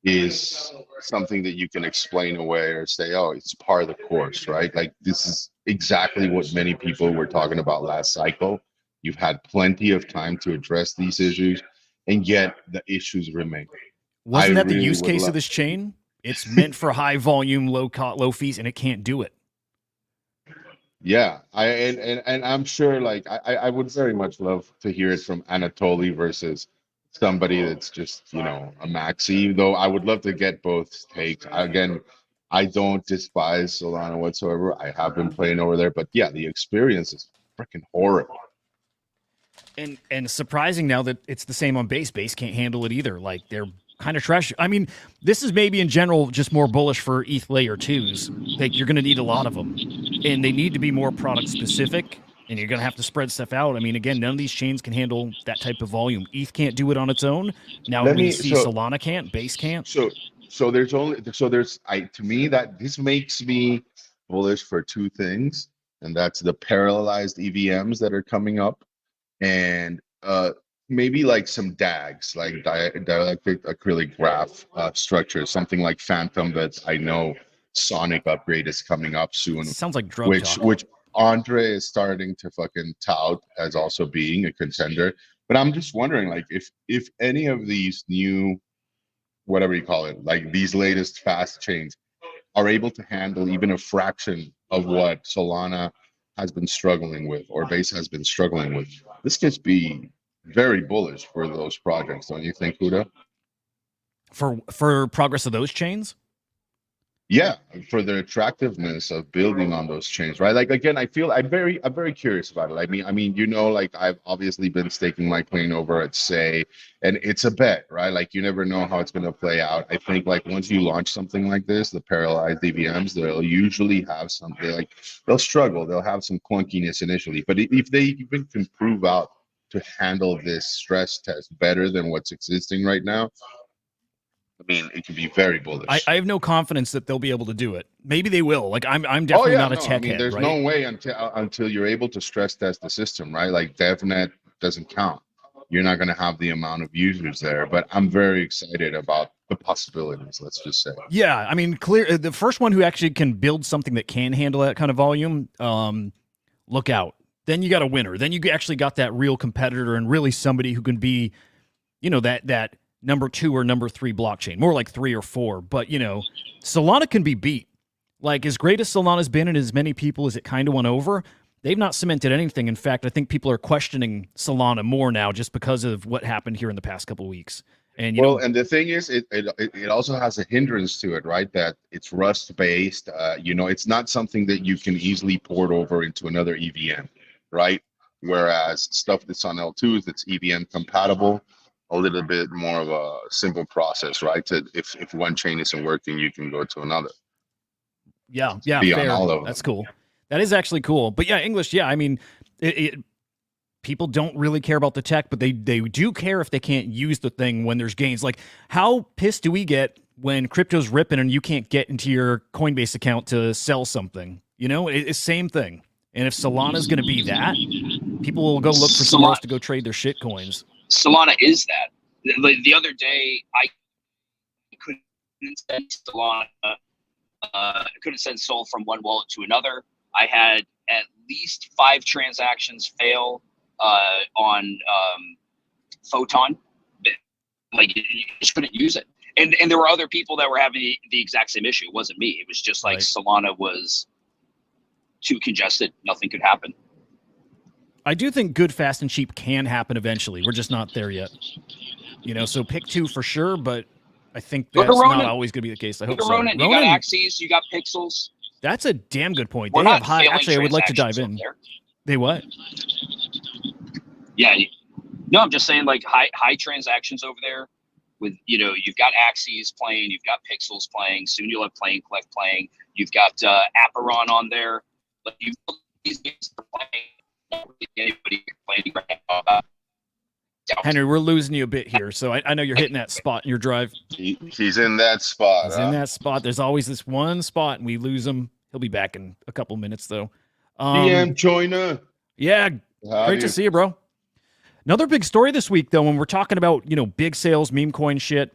is something that you can explain away or say, oh, it's part of the course, right? Like this is exactly what many people were talking about last cycle. You've had plenty of time to address these issues, and yet the issues remain. Wasn't that the use case of this chain? It's meant for high volume, low fees, and it can't do it. Yeah, and I'm sure, like I would very much love to hear it from Anatoly versus somebody that's just, you know, a maxi, though I would love to get both takes. Again, I don't despise Solana whatsoever. I have been playing over there, but yeah, the experience is freaking horrible. And surprising now that it's the same on Base. Base can't handle it either. Like they're kind of trash. I mean, this is maybe in general just more bullish for ETH layer 2s. Like you're going to need a lot of them, and they need to be more product specific. And you're going to have to spread stuff out. I mean, again, none of these chains can handle that type of volume. ETH can't do it on its own. Now we see Solana can't, Base can't. So there's to me that this makes me bullish for two things, and that's the parallelized EVMs that are coming up, and maybe like some DAGs, like dielectric acrylic graph structures, something like Phantom that I know Sonic upgrade is coming up soon. Sounds like drug talk. Which Andre is starting to fucking tout as also being a contender. But I'm just wondering, like, if any of these new, whatever you call it, like these latest fast chains are able to handle even a fraction of what Solana has been struggling with or Base has been struggling with, this could be very bullish for those projects, don't you think, Whata? For progress of those chains? Yeah, for the attractiveness of building on those chains, right? Like again, I'm very curious about it. I mean, you know, like I've obviously been staking my claim over at Say, and it's a bet, right? Like you never know how it's going to play out. I think like once you launch something like this, the parallelized EVMs, they'll usually have something like they'll struggle, they'll have some clunkiness initially, but if they even can prove out to handle this stress test better than what's existing right now, I mean, it can be very bullish. I have no confidence that they'll be able to do it. Maybe they will. Like I'm definitely not a tech head. There's no way until you're able to stress test the system, right? Like DevNet doesn't count. You're not going to have the amount of users there. But I'm very excited about the possibilities. Let's just say. Yeah, I mean, clear. The first one who actually can build something that can handle that kind of volume, look out. Then you got a winner. Then you actually got that real competitor and really somebody who can be, you know, that number 2 or number 3 blockchain, more like 3 or 4. But, you know, Solana can be beat. Like, as great as Solana's been and as many people as it kind of went over, they've not cemented anything. In fact, I think people are questioning Solana more now just because of what happened here in the past couple of weeks. And and the thing is, it also has a hindrance to it, right? That it's Rust based. You know, it's not something that you can easily port over into another EVM, right? Whereas stuff that's on L2s that's EVM compatible, a little bit more of a simple process, right? To if one chain isn't working, you can go to another. Yeah, fair. All of them. That's cool. That is actually cool. But yeah, English. Yeah, I mean, people don't really care about the tech, but they do care if they can't use the thing when there's gains. Like, how pissed do we get when crypto's ripping and you can't get into your Coinbase account to sell something? You know, it's same thing. And if Solana's going to be that, people will go look for somewhere else to go trade their shit coins. Solana is that. The other day, I couldn't send Solana. I couldn't send Sol from one wallet to another. I had at least 5 transactions fail on Photon. Like, you just couldn't use it. And there were other people that were having the exact same issue. It wasn't me. It was just like Solana was too congested. Nothing could happen. I do think good, fast, and cheap can happen eventually. We're just not there yet. You know, so pick 2 for sure, but I think that's not always going to be the case. I hope so. Ronin, you got Axes, you got Pixels. That's a damn good point. They have high. Actually, I would like to dive in. They what? Yeah. No, I'm just saying, like, high transactions over there. With, you know, you've got Axes playing, you've got Pixels playing. Soon you'll have Play and Collect playing. You've got Aperon on there. But you've got these games are playing. Not really anybody playing right now. Henry, we're losing you a bit here, so I know you're hitting that spot in your drive. He's in that spot. He's in that spot. There's always this one spot, and we lose him. He'll be back in a couple minutes, though. DM Joiner. Yeah, great to see you, bro. Another big story this week, though, when we're talking about, you know, big sales, meme coin shit,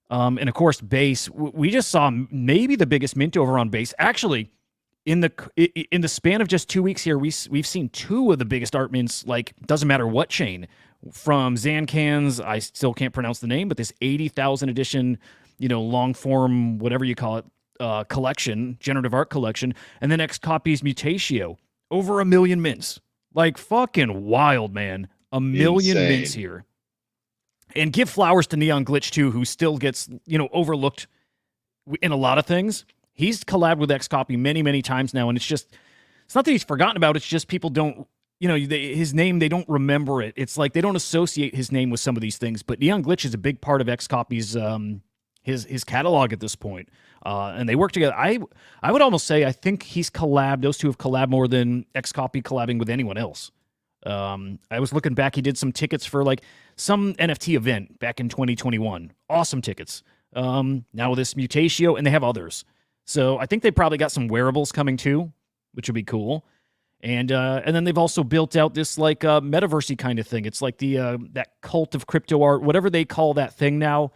and of course, Base. We just saw maybe the biggest mint over on Base. Actually, in the span of just 2 weeks here, we've seen 2 of the biggest art mints. Like, doesn't matter what chain. From Zancans, I still can't pronounce the name, but this 80,000 edition, you know, long form, whatever you call it, collection, generative art collection, and then XCopy's Mutatio, over 1 million mints. Like, fucking wild, man. 1 million mints here. And give flowers to Neon Glitch, too, who still gets, you know, overlooked in a lot of things. He's collabed with XCopy many, many times now, and it's not that he's forgotten about, it's just people don't, you know, his name, they don't remember it. It's like they don't associate his name with some of these things. But Neon Glitch is a big part of XCopy's his catalog at this point. And they work together. I would almost say I think those two have collabed more than XCopy collabing with anyone else. I was looking back, he did some tickets for like some NFT event back in 2021. Awesome tickets. Now this Mutatio, and they have others. So I think they probably got some wearables coming too, which would be cool. And then they've also built out this like metaversey kind of thing. It's like the that cult of crypto art, whatever they call that thing now.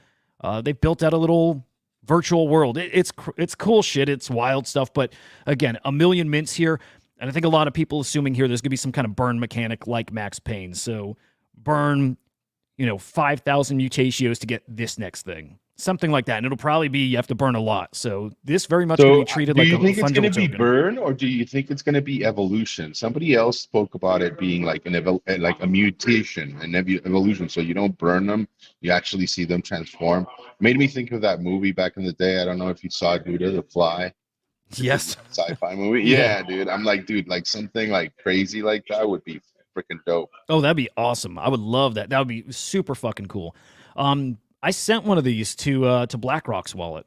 They've built out a little virtual world. It's cool shit. It's wild stuff. But again, 1 million mints here. And I think a lot of people assuming here there's going to be some kind of burn mechanic like Max Payne. So burn, 5,000 Mutatios to get this next thing. Something like that. And it'll probably be you have to burn a lot. So this very much going to be treated like a fungible token. Do you think it's going to be burn, or do you think it's going to be evolution? Somebody else spoke about it being like a mutation, an evolution. So you don't burn them, you actually see them transform. Made me think of that movie back in the day. I don't know if you saw it, Whata, The Fly. Yes. Sci-fi movie. Yeah, dude. I'm like, dude, like something like crazy like that would be freaking dope. Oh, that'd be awesome. I would love that. That would be super fucking cool. I sent one of these to BlackRock's wallet.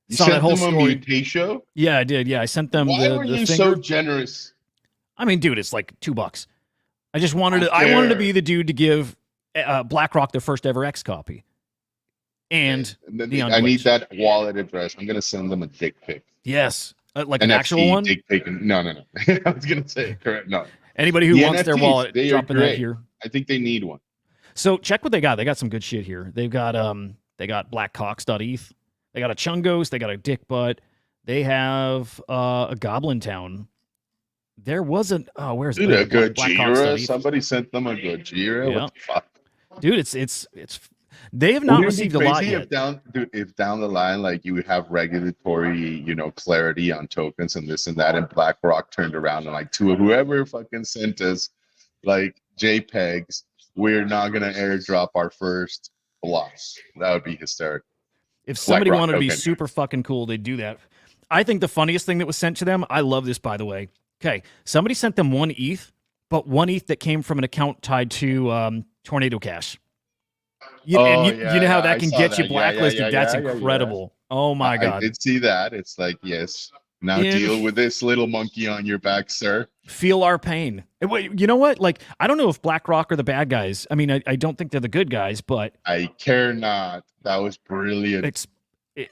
You sent them a Mutatio? Yeah, I did. Yeah, I sent them. Why were you so generous? I mean, dude, it's like $2. I just wanted I wanted to be the dude to give BlackRock their first ever XCopy. And I need that wallet address. I'm gonna send them a dick pic. Yes, like NFT, an actual one. Dick pic. No. I was gonna say correct. No. Anybody who wants NFTs, their wallet, dropping that here. I think they need one. So check what they got. They got some good shit here. They've got blackcocks.eth. They got a Chungos. They got a dick butt. They have a Goblin Town. There wasn't. Oh, where's it? Dude, a Gojira. Somebody sent them a Gojira. Yeah. What the fuck? Dude, it's. They have not received a lot yet. If down the line, like you have regulatory, clarity on tokens and this and that, and BlackRock turned around and like to whoever fucking sent us like JPEGs, we're not gonna airdrop our first block. That would be hysterical. If somebody wanted to be super fucking cool, they'd do that. I think the funniest thing that was sent to them, I love this, by the way. Okay, somebody sent them 1 ETH, but 1 ETH that came from an account tied to Tornado Cash. You know how that can get you blacklisted? That's incredible. Oh my God. I did see that. It's like, yes. Now deal with this little monkey on your back, sir. Feel our pain. Wait, you know what? Like, I don't know if BlackRock are the bad guys. I mean, I don't think they're the good guys, but I care not. That was brilliant.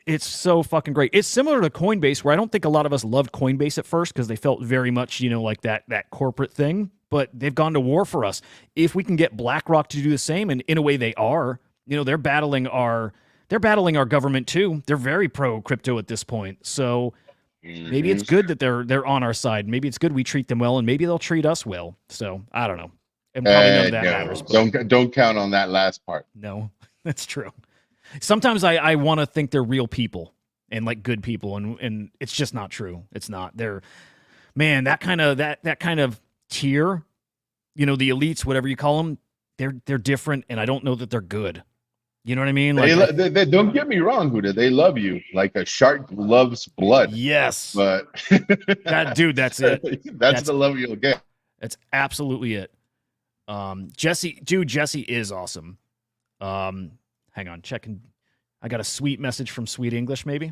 It's so fucking great. It's similar to Coinbase, where I don't think a lot of us loved Coinbase at first because they felt very much, like that corporate thing. But they've gone to war for us. If we can get BlackRock to do the same, and in a way they are, they're battling our government too. They're very pro crypto at this point. So maybe it's good that they're on our side. Maybe it's good we treat them well, and maybe they'll treat us well. So I don't know. And probably none of that matters. But don't count on that last part. No, that's true. Sometimes I want to think they're real people and like good people, and it's just not true. It's not. They're, man, that kind of tier, the elites, whatever you call them, they're different, and I don't know that they're good. You know what I mean? Like, they don't get me wrong, Whata. They love you like a shark loves blood. Yes, but that's it. That's the love you'll get. That's absolutely it. Jesse is awesome. Hang on, checking. I got a sweet message from Sweet English, maybe.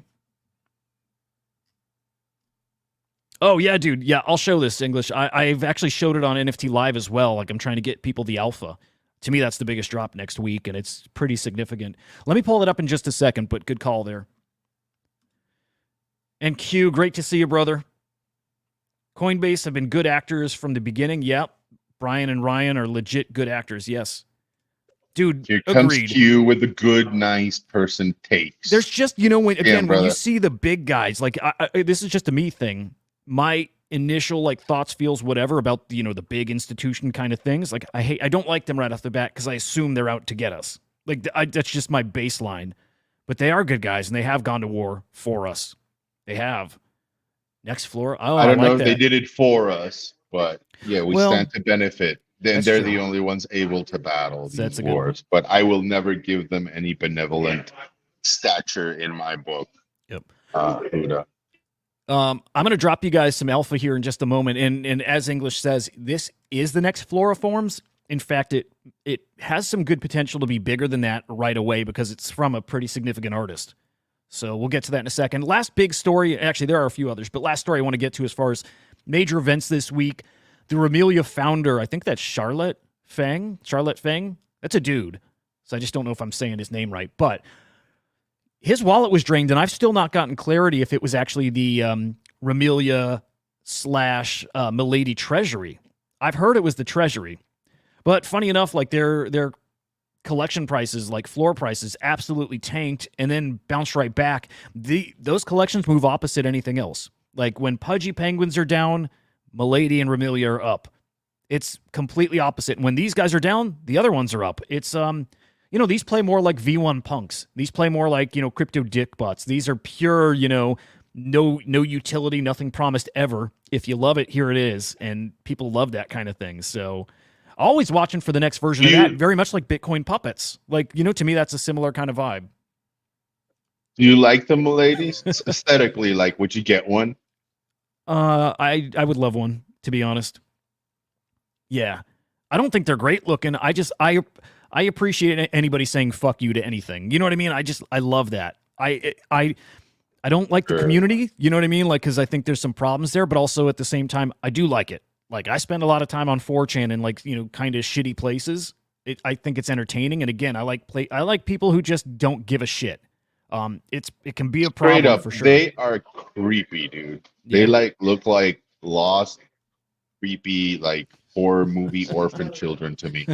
Oh, yeah, dude. Yeah, I'll show this, English. I've actually showed it on NFT Live as well. Like, I'm trying to get people the alpha. To me, that's the biggest drop next week, and it's pretty significant. Let me pull it up in just a second, but good call there. And Q, great to see you, brother. Coinbase have been good actors from the beginning. Yep. Brian and Ryan are legit good actors. Yes. Dude, here comes agreed. Q with the good, nice person takes. There's just, when you see the big guys, like this is just a me thing. My initial thoughts, feels, whatever about the big institution kind of things. Like I don't like them right off the bat because I assume they're out to get us. Like that's just my baseline. But they are good guys, and they have gone to war for us. They have. Next floor. Oh, I don't know like if they did it for us, but yeah, we stand to benefit. Then they're the only ones able to battle these wars. But I will never give them any benevolent stature in my book. Yep. Whata. I'm going to drop you guys some alpha here in just a moment. And as English says, this is the next Floriforms. In fact, it has some good potential to be bigger than that right away because it's from a pretty significant artist. So we'll get to that in a second. Last big story, actually there are a few others, but last story I want to get to as far as major events this week. The Remelia founder, I think that's Charlotte Fang. That's a dude. So I just don't know if I'm saying his name right. But his wallet was drained, and I've still not gotten clarity if it was actually the Remelia / Milady Treasury. I've heard it was the Treasury. But funny enough, like their collection prices, like floor prices, absolutely tanked and then bounced right back. Those collections move opposite anything else. Like when Pudgy Penguins are down, Milady and Remelia are up. It's completely opposite. And when these guys are down, the other ones are up. It's these play more like V1 punks. These play more like, crypto dick butts. These are pure, no utility, nothing promised ever. If you love it, here it is. And people love that kind of thing. So always watching for the next version of that. Very much like Bitcoin puppets. Like, to me, that's a similar kind of vibe. Do you like the Miladies? Aesthetically, like, would you get one? I would love one, to be honest. Yeah. I don't think they're great looking. I appreciate anybody saying fuck you to anything. You know what I mean? I love that. I don't like the community, you know what I mean? Like, cause I think there's some problems there, but also at the same time, I do like it. Like I spend a lot of time on 4chan and kind of shitty places. I think it's entertaining. And again, I like people who just don't give a shit. It can be a problem. Straight up, for sure. They are creepy, dude. They look like lost, creepy, like horror movie orphan children to me.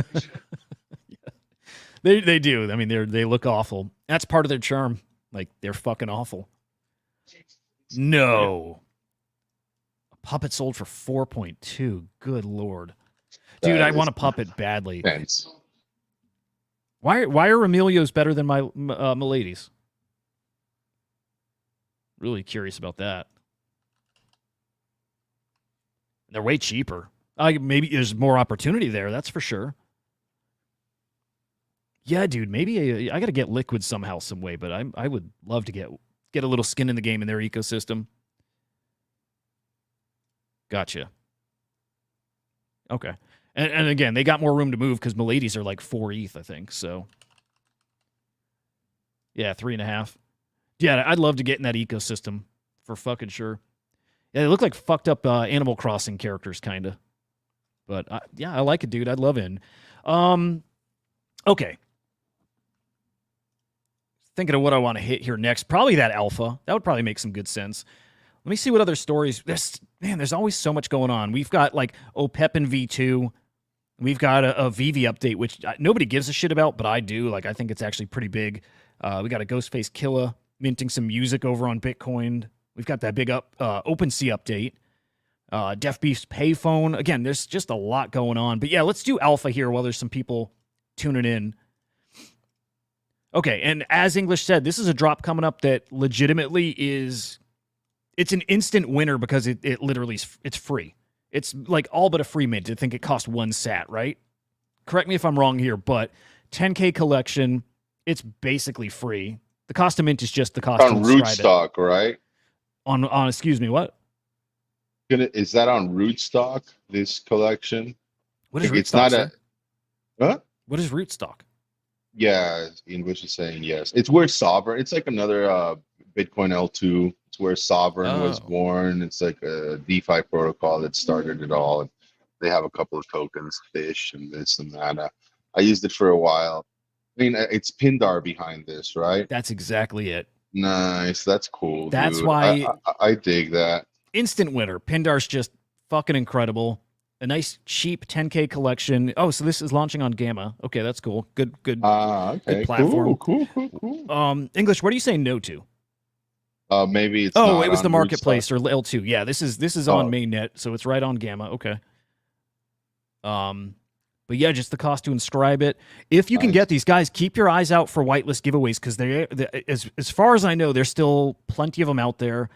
They do. I mean, they look awful. That's part of their charm. Like they're fucking awful. No. A puppet sold for 4.2. Good Lord. Dude, I want a puppet badly. Thanks. Why are Remelios better than my Miladies? Really curious about that. They're way cheaper. Maybe there's more opportunity there, that's for sure. Yeah, dude, maybe I got to get Liquid somehow, some way, but I would love to get a little skin in the game in their ecosystem. Gotcha. Okay. And again, they got more room to move because Miladies are like 4 ETH, I think. So, yeah, 3.5. Yeah, I'd love to get in that ecosystem for fucking sure. Yeah, they look like fucked up Animal Crossing characters, kind of. But yeah, I like it, dude. I'd love in. Okay. Thinking of what I want to hit here next. Probably that alpha. That would probably make some good sense. Let me see what other stories. There's always so much going on. We've got like OPEP and V2. We've got a VV update, which nobody gives a shit about, but I do. Like, I think it's actually pretty big. We got a Ghostface Killa minting some music over on Bitcoin. We've got that big OpenSea update. Def Beef's payphone. Again, there's just a lot going on. But yeah, let's do alpha here while there's some people tuning in. Okay, and as English said, this is a drop coming up that legitimately is... It's an instant winner because it literally it's free. It's like all but a free mint. I think it cost 1 sat, right? Correct me if I'm wrong here, but 10K collection, it's basically free. The cost of mint is just the cost on Rootstock, right? On excuse me, what? Is that on Rootstock, this collection? What is Rootstock? It's not huh? What is Rootstock? Yeah, English is saying yes. It's where Sovereign. It's like another Bitcoin L2. It's where Sovereign was born. It's like a DeFi protocol that started it all. They have a couple of tokens, Fish and this and that. I used it for a while. I mean, it's Pindar behind this, right? That's exactly it. Nice. That's cool. That's dude. why I dig that. Instant winner. Pindar's just fucking incredible. A nice cheap 10K collection. Oh, so this is launching on Gamma. Okay, that's cool. Good. Okay. Good platform. Cool. English. What are you saying no to? Maybe it's. Oh, it was the marketplace or L2. Yeah, this is on mainnet, so it's right on Gamma. Okay. But yeah, just the cost to inscribe it. If you can get these guys, keep your eyes out for whitelist giveaways because they, as far as I know, there's still plenty of them out there.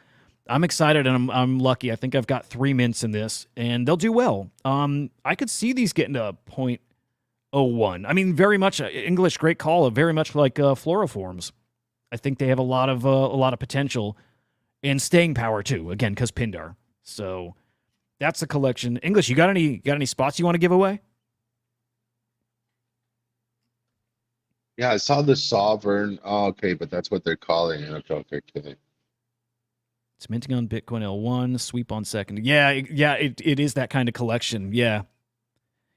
I'm excited and I'm lucky. I think I've got 3 mints in this, and they'll do well. I could see these getting to 0.01. I mean, very much English, great call. Very much like fluoroforms. I think they have a lot of potential and staying power too. Again, because Pindar. So that's a collection. English, you got any spots you want to give away? Yeah, I saw the Sovereign. Oh, okay, but that's what they're calling it. Okay. It's minting on Bitcoin L1, sweep on second. Yeah, it is that kind of collection. Yeah,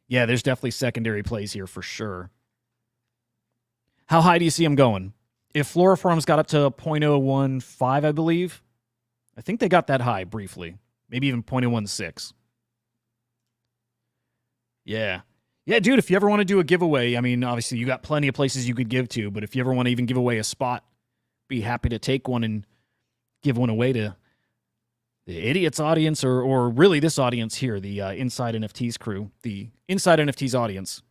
there's definitely secondary plays here for sure. How high do you see them going? If fluoroforms got up to 0.015, I believe. I think they got that high briefly. Maybe even 0.016. Yeah. Yeah, dude, if you ever want to do a giveaway, I mean, obviously you got plenty of places you could give to, but if you ever want to even give away a spot, be happy to take one and give one away to the Idiots audience or really this audience here, the Inside NFTs crew, the Inside NFTs audience.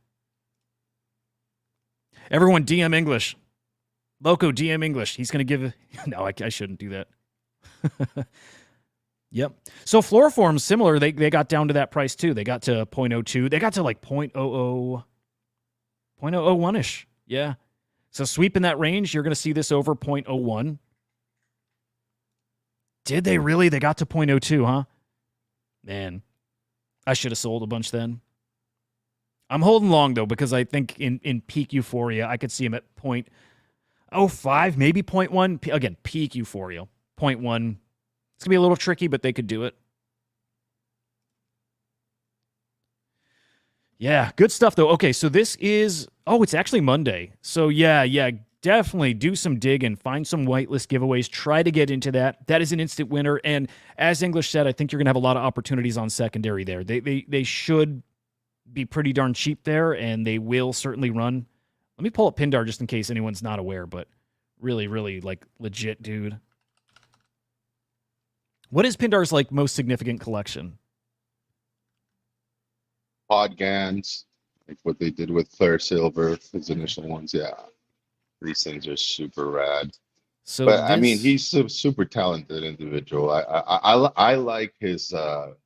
Everyone DM English. Loco, DM English. He's going to give... No, I shouldn't do that. Yep. So fluoroforms, similar. They got down to that price too. They got to 0.02. They got to like 0.001-ish. Yeah. So sweep in that range, you're going to see this over 0.01. Did they really? They got to 0.02, huh? Man, I should have sold a bunch then. I'm holding long, though, because I think in peak euphoria, I could see him at 0.05, maybe 0.1. Again, peak euphoria, 0.1. It's going to be a little tricky, but they could do it. Yeah, good stuff, though. Okay, so this is... Oh, it's actually Monday. So, yeah, definitely do some digging. Find some whitelist giveaways. Try to get into that. That is an instant winner. And as English said, I think you're going to have a lot of opportunities on secondary there. They should be pretty darn cheap there, and they will certainly run. Let me pull up Pindar just in case anyone's not aware, but really, really, like, legit, dude. What is Pindar's, like, most significant collection? Podgans, like what they did with Claire Silver, his initial ones. Yeah, these things are super rad. So, but I mean, he's a super talented individual. I like his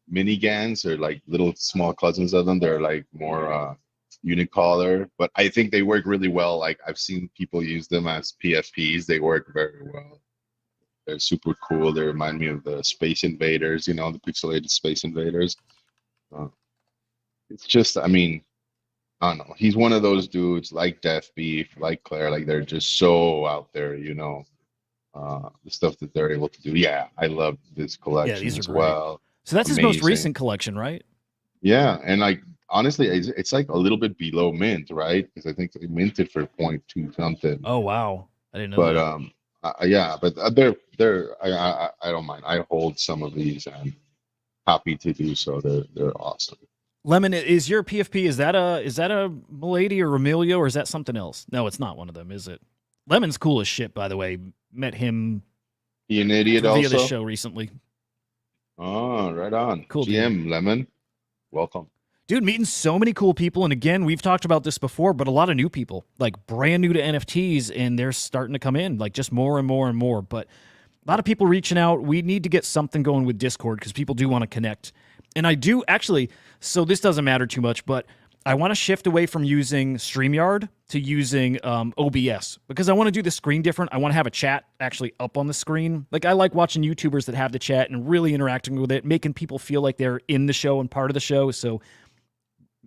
mini gans, or like little small cousins of them. They're like more unicolor, but I think they work really well. Like I've seen people use them as PFPs. They work very well. They're super cool. They remind me of the Space Invaders, the pixelated Space Invaders. It's just, I mean, I don't know. He's one of those dudes like Death Beef, like Claire, like they're just so out there, the stuff that they're able to do. Yeah, I love this Yeah, collection these are as great. well. So that's his most Amazing. recent collection, right? Yeah, and like honestly, it's like a little bit below mint, right? Because I think they minted for 0.2 something. Oh wow, I didn't know But that. yeah, but they're I don't mind. I hold some of these and happy to do so. They're awesome. Lemon, is your PFP? Is that a Milady or Emilio, or is that something else? No, it's not one of them, is it? Lemon's cool as shit, by the way. Met him He an idiot via the also. show recently. Oh, right on. Cool GM dude. Lemon, welcome. Dude, meeting so many cool people. And again, we've talked about this before, but a lot of new people, like brand new to NFTs, and they're starting to come in, like just more and more and more. But a lot of people reaching out. We need to get something going with Discord because people do want to connect. And I do actually, so this doesn't matter too much, but I want to shift away from using StreamYard to using OBS because I want to do the screen different. I want to have a chat actually up on the screen. Like I like watching YouTubers that have the chat and really interacting with it, making people feel like they're in the show and part of the show. So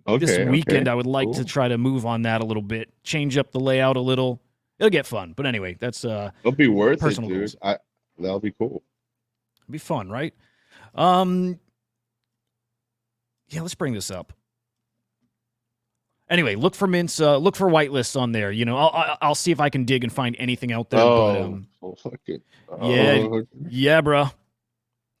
this weekend, I would like to try to move on that a little bit, change up the layout a little. It'll get fun. But anyway, that's it'll be worth personal it, dude. goals. That'll be cool. It'll be fun, right? Yeah, let's bring this up. Anyway, look for mints. Look for whitelists on there. You know, I'll see if I can dig and find anything out there. Fuck it. Yeah, bro.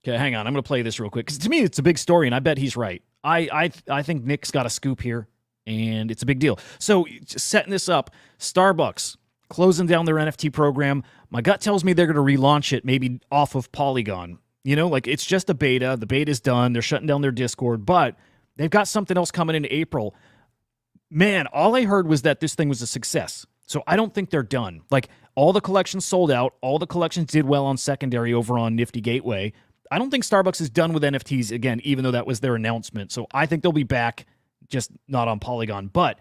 Okay, hang on. I'm gonna play this real quick because to me it's a big story, and I bet he's right. I think Nick's got a scoop here, and it's a big deal. So just setting this up, Starbucks closing down their NFT program. My gut tells me they're gonna relaunch it, maybe off of Polygon. You know, like it's just a beta. The beta's done. They're shutting down their Discord, but they've got something else coming in April. Man, all I heard was that this thing was a success. So I don't think they're done. Like all the collections sold out. All the collections did well on secondary over on Nifty Gateway. I don't think Starbucks is done with NFTs again, even though that was their announcement. So I think they'll be back, just not on Polygon. But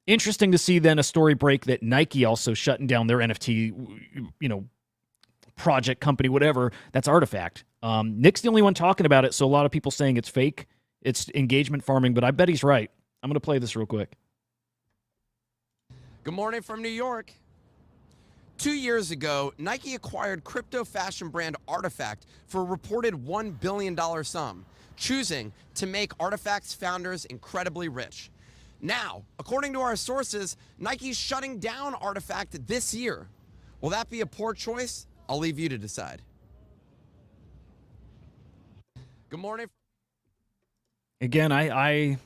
interesting to see then a story break that Nike also shutting down their NFT, you know, project company, whatever. That's Artifact. Nick's the only one talking about it. So a lot of people saying it's fake. It's engagement farming, but I bet he's right. I'm going to play this real quick. Good morning from New York. 2 years ago, Nike acquired crypto fashion brand Artifact for a reported $1 billion sum, choosing to make Artifact's founders incredibly rich. Now, according to our sources, Nike's shutting down Artifact this year. Will that be a poor choice? I'll leave you to decide. Good morning. Again, I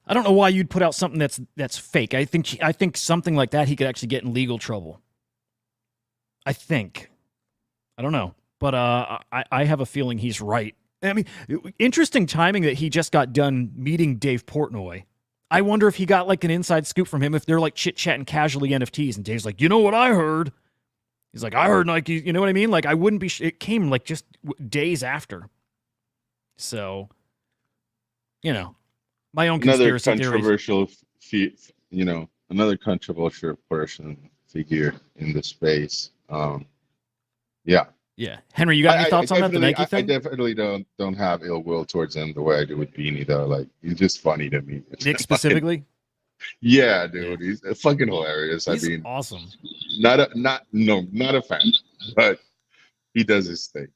don't know why you'd put out something that's fake. I think something like that he could actually get in legal trouble. I think. I don't know. But I have a feeling he's right. I mean, interesting timing that he just got done meeting Dave Portnoy. I wonder if he got like an inside scoop from him, if they're like chit-chatting casually NFTs, and Dave's like, you know what I heard? He's like, I heard Nike, you know what I mean? Like, I wouldn't be, it came like just days after. So, you know, my own conspiracy controversial another controversial person figure in the space. Yeah. Yeah. Henry, you got any thoughts on that, the Nike thing? I definitely don't have ill will towards him the way I do with Beanie, though. Like, he's just funny to me. Nick specifically? Yeah, dude. Yeah. He's fucking hilarious. He's I mean, awesome. Not a fan, but he does his thing.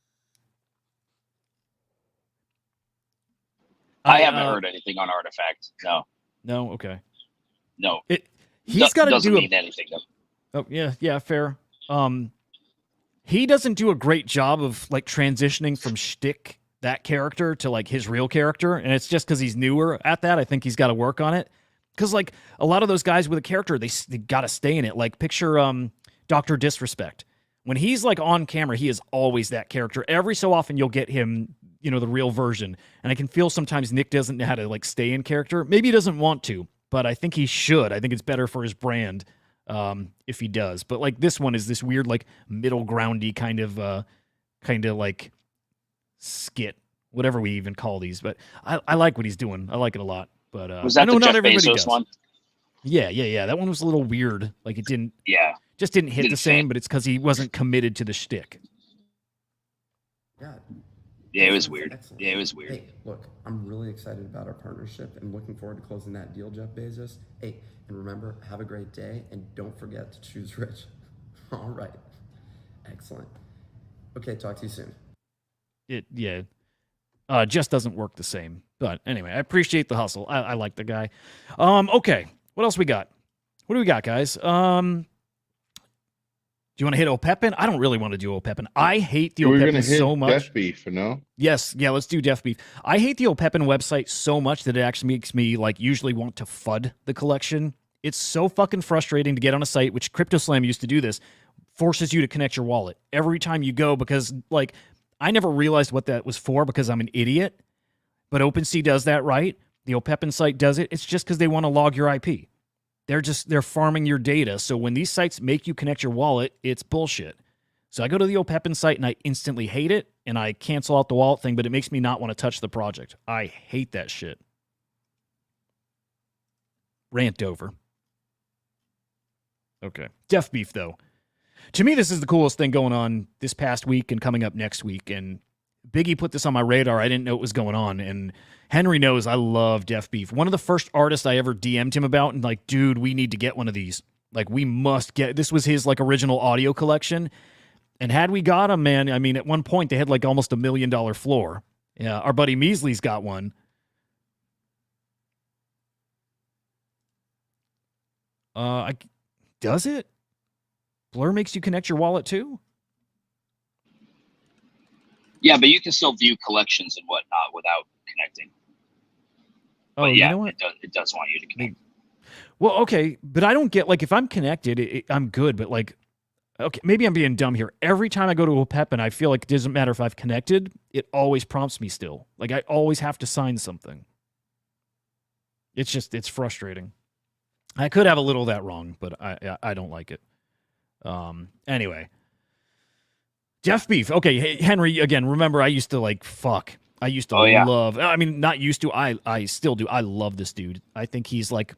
I haven't heard anything on Artifact. No. Okay. No. He's got to do mean anything though. Oh yeah, fair. He doesn't do a great job of like transitioning from shtick, that character, to like his real character, and it's just because he's newer at that. I think he's got to work on it. Because like a lot of those guys with a character, they got to stay in it. Like picture Dr. Disrespect. When he's like on camera, he is always that character. Every so often you'll get him, you know, the real version. And I can feel sometimes Nick doesn't know how to like stay in character. Maybe he doesn't want to, but I think he should. I think it's better for his brand if he does. But like this one is this weird like middle groundy kind of like skit, whatever we even call these. But I like what he's doing. I like it a lot. But was that I know the not Jeff everybody Bezos does. one? Yeah. That one was a little weird. Like it didn't. Yeah. Just didn't hit the same, but it's because he wasn't committed to the shtick. Yeah, it was weird. Excellent. Yeah, it was weird. Hey, look, I'm really excited about our partnership and looking forward to closing that deal, Jeff Bezos. Hey, and remember, have a great day, and don't forget to choose rich. All right. Excellent. Okay, talk to you soon. It just doesn't work the same. But anyway, I appreciate the hustle. I like the guy. Okay, what else we got? What do we got, guys? Do you want to hit Opepin? I don't really want to do Opepin. I hate the We're Opepin gonna hit so much. Death Beef, no? Yes, yeah, let's do Death Beef. I hate the Opepin website so much that it actually makes me like usually want to FUD the collection. It's so fucking frustrating to get on a site, which CryptoSlam used to do this, forces you to connect your wallet every time you go because like I never realized what that was for because I'm an idiot. But OpenSea does that right. The Opepin site does it. It's just because they want to log your IP. They're farming your data. So when these sites make you connect your wallet, it's bullshit. So I go to the Opepin site and I instantly hate it and I cancel out the wallet thing, but it makes me not want to touch the project. I hate that shit. Rant over. Okay. Death Beef, though. To me, this is the coolest thing going on this past week and coming up next week. And Biggie put this on my radar. I didn't know what was going on. And Henry knows I love Death Beef. One of the first artists I ever DM'd him about and like, dude, we need to get one of these. Like, we must get, this was his like original audio collection. And had we got him, man, I mean, at one point they had like almost $1 million floor. Yeah, our buddy Measley's got one. Does it? Blur makes you connect your wallet too? Yeah, but you can still view collections and whatnot without connecting. Oh, but yeah, you know what? It does want you to connect. Well, okay, but I don't get, like, if I'm connected, I'm good, but, like, okay, maybe I'm being dumb here. Every time I go to Opepin, I feel like it doesn't matter if I've connected, it always prompts me still. Like, I always have to sign something. It's frustrating. I could have a little of that wrong, but I don't like it. Anyway. Death Beef. Okay, hey, Henry, again, remember I used to like fuck. I used to love, I mean, not used to, I still do. I love this dude. I think he's like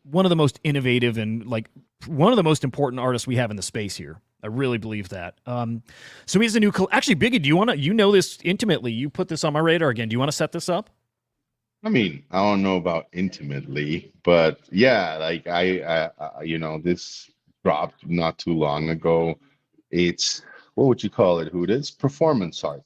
one of the most innovative and like one of the most important artists we have in the space here. I really believe that. So he has a new, actually, Biggie, do you want to, you know this intimately. You put this on my radar again. Do you want to set this up? I mean, I don't know about intimately, but yeah, like I you know, this dropped not too long ago. It's, what would you call it? Who it is? Performance art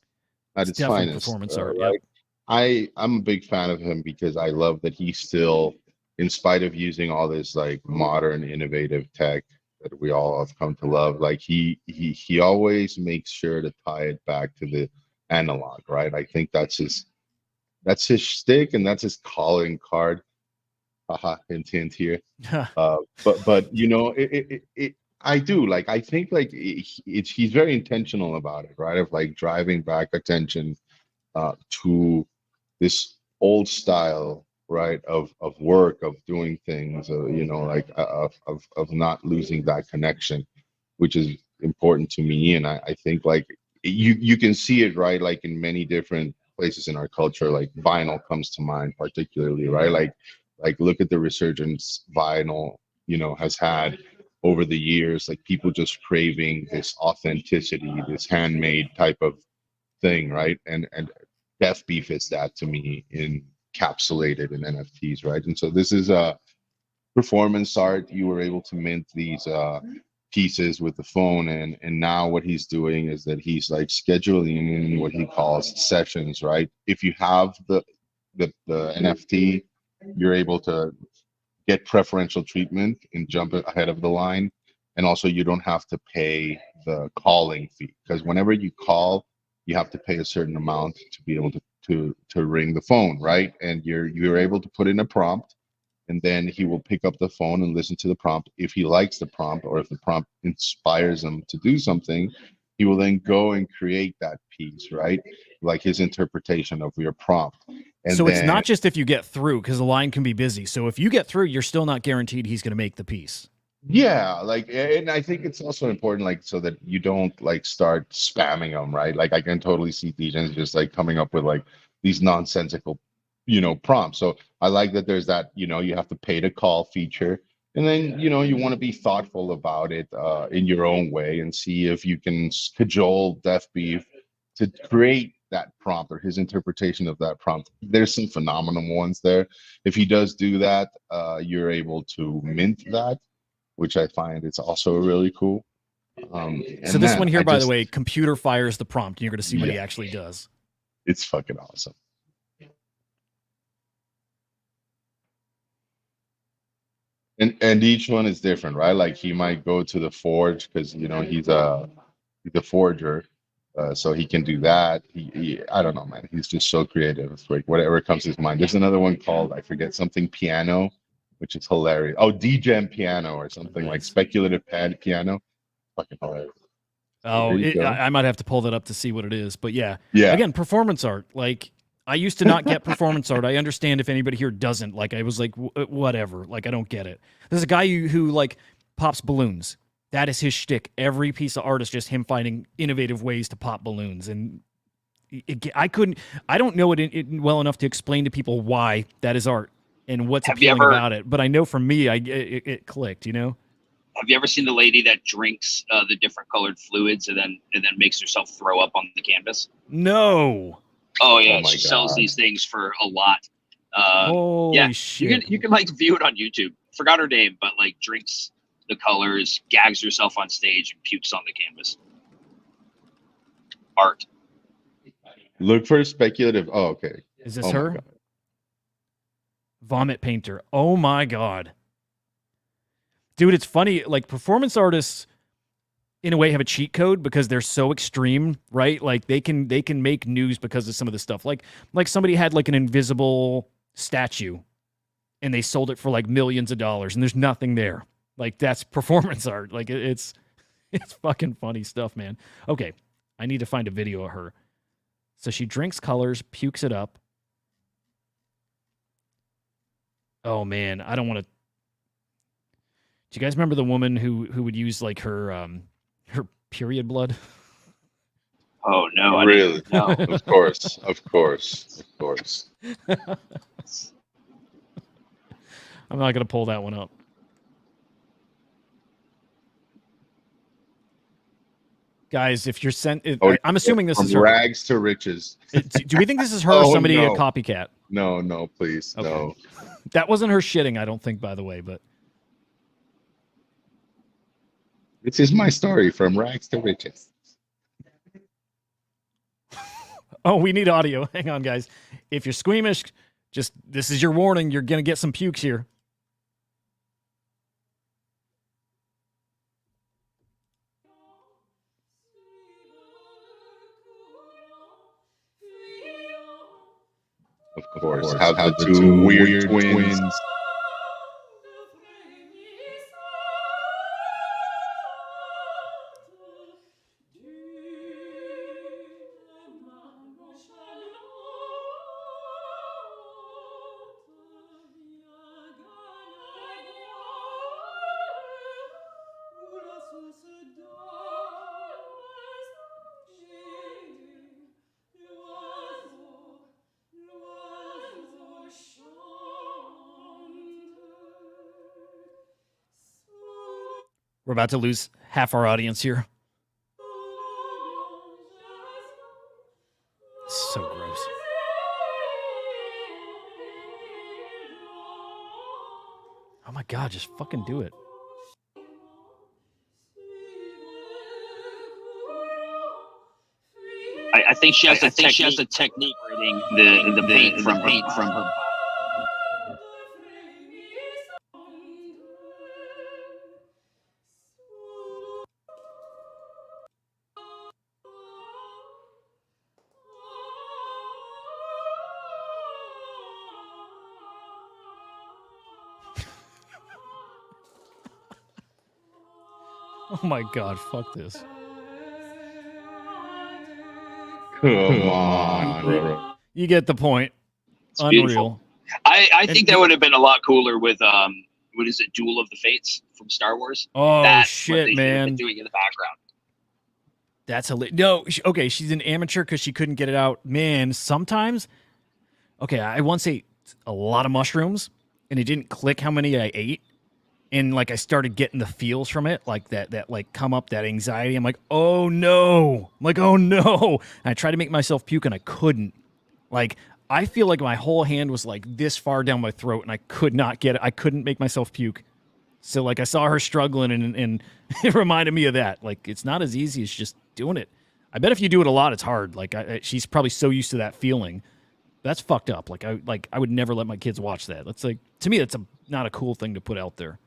at its definitely finest. performance art. Right? Yep. I'm a big fan of him because I love that he's still, in spite of using all this like modern, innovative tech that we all have come to love, like he always makes sure to tie it back to the analog, right? I think that's his shtick and that's his calling card. Haha, hint hint here. But you know, I do like. I think like he's very intentional about it, right? Of like driving back attention to this old style, right? Of work, of doing things, you know, like of not losing that connection, which is important to me. And I think like you can see it, right? Like in many different places in our culture, like vinyl comes to mind particularly, right? Like look at the resurgence vinyl, you know, has had over the years, like people just craving this authenticity, this handmade type of thing, right? And Death Beef is that to me, encapsulated in NFTs, right? And so this is a performance art. You were able to mint these pieces with the phone, and now what he's doing is that he's like scheduling in what he calls sessions, right? If you have the NFT, you're able to get preferential treatment and jump ahead of the line. And also you don't have to pay the calling fee, because whenever you call, you have to pay a certain amount to be able to ring the phone, right? And you're able to put in a prompt, and then he will pick up the phone and listen to the prompt. If he likes the prompt, or if the prompt inspires him to do something, he will then go and create that piece, right? Like his interpretation of your prompt. And so then, it's not just if you get through, because the line can be busy. So if you get through, you're still not guaranteed he's going to make the piece. yeah, like, and I think it's also important, like, so that you don't like start spamming them, right? Like I can totally see DJs just like coming up with like these nonsensical, you know, prompts. So I like that there's that, you know, you have to pay to call feature. And then, you know, you want to be thoughtful about it in your own way and see if you can cajole Death Beef to create that prompt or his interpretation of that prompt. There's some phenomenal ones there. If he does do that, you're able to mint that, which I find it's also really cool. So this one here, by the way, computer fires the prompt, and you're going to see what he actually does. It's fucking awesome. And each one is different, right? Like he might go to the forge because he's a forger, so he can do that. He I don't know, man. He's just so creative. It's like whatever comes to his mind. There's another one called, I forget, something piano, which is hilarious. Oh, DJM piano or something like speculative piano. Fucking hilarious. Oh, I might have to pull that up to see what it is. But yeah. Again, performance art. Like, I used to not get performance art. I understand if anybody here doesn't. Like, I was like, whatever. Like, I don't get it. There's a guy who like pops balloons. That is his shtick. Every piece of art is just him finding innovative ways to pop balloons. And I don't know it well enough to explain to people why that is art and what's appealing about it. But I know for me, it clicked, Have you ever seen the lady that drinks the different colored fluids and then makes herself throw up on the canvas? No. Oh yeah, she sells these things for a lot. Holy shit! You can like view it on YouTube. Forgot her name, but like drinks the colors, gags herself on stage, and pukes on the canvas. Art. Look for speculative. Oh, okay. Is this her? Vomit painter. Oh my god. Dude, it's funny. Like, performance artists, in a way, have a cheat code because they're so extreme, right? Like, they can make news because of some of this stuff. Like somebody had like an invisible statue, and they sold it for like millions of dollars, and there's nothing there. Like, that's performance art. Like, it's fucking funny stuff, man. Okay, I need to find a video of her. So she drinks colors, pukes it up. Oh man, I don't want to. Do you guys remember the woman who would use like her period blood? Oh no! Really? No. Of course. I'm not gonna pull that one up. Guys, if you're sent, I'm assuming this is her. Rags to riches. Do we think this is her or somebody a copycat? No, please, okay. No. That wasn't her shitting, I don't think, by the way, but. This is my story from rags to riches. Oh, we need audio. Hang on, guys. If you're squeamish, this is your warning. You're going to get some pukes here. Of course. Have the two weird twins. We're about to lose half our audience here. So gross. Oh my god, just fucking do it. I think she has a technique reading the paint from her body. Oh my god, fuck this. Come on, bro. You get the point. It's Unreal. Beautiful. I think that would have been a lot cooler with what is it, Duel of the Fates from Star Wars? Oh That's shit, what they man! been doing in the background. That's no. Okay, she's an amateur because she couldn't get it out. Man, sometimes. Okay, I once ate a lot of mushrooms, and it didn't click how many I ate, and like I started getting the feels from it, like that like come up, that anxiety. I'm like, oh no! I'm like, oh no! And I tried to make myself puke, and I couldn't. Like, I feel like my whole hand was like this far down my throat, and I could not get it. I couldn't make myself puke. So like I saw her struggling, and it reminded me of that. Like it's not as easy as just doing it. I bet if you do it a lot, it's hard. Like she's probably so used to that feeling. That's fucked up. Like I would never let my kids watch that. That's like, to me, that's not a cool thing to put out there.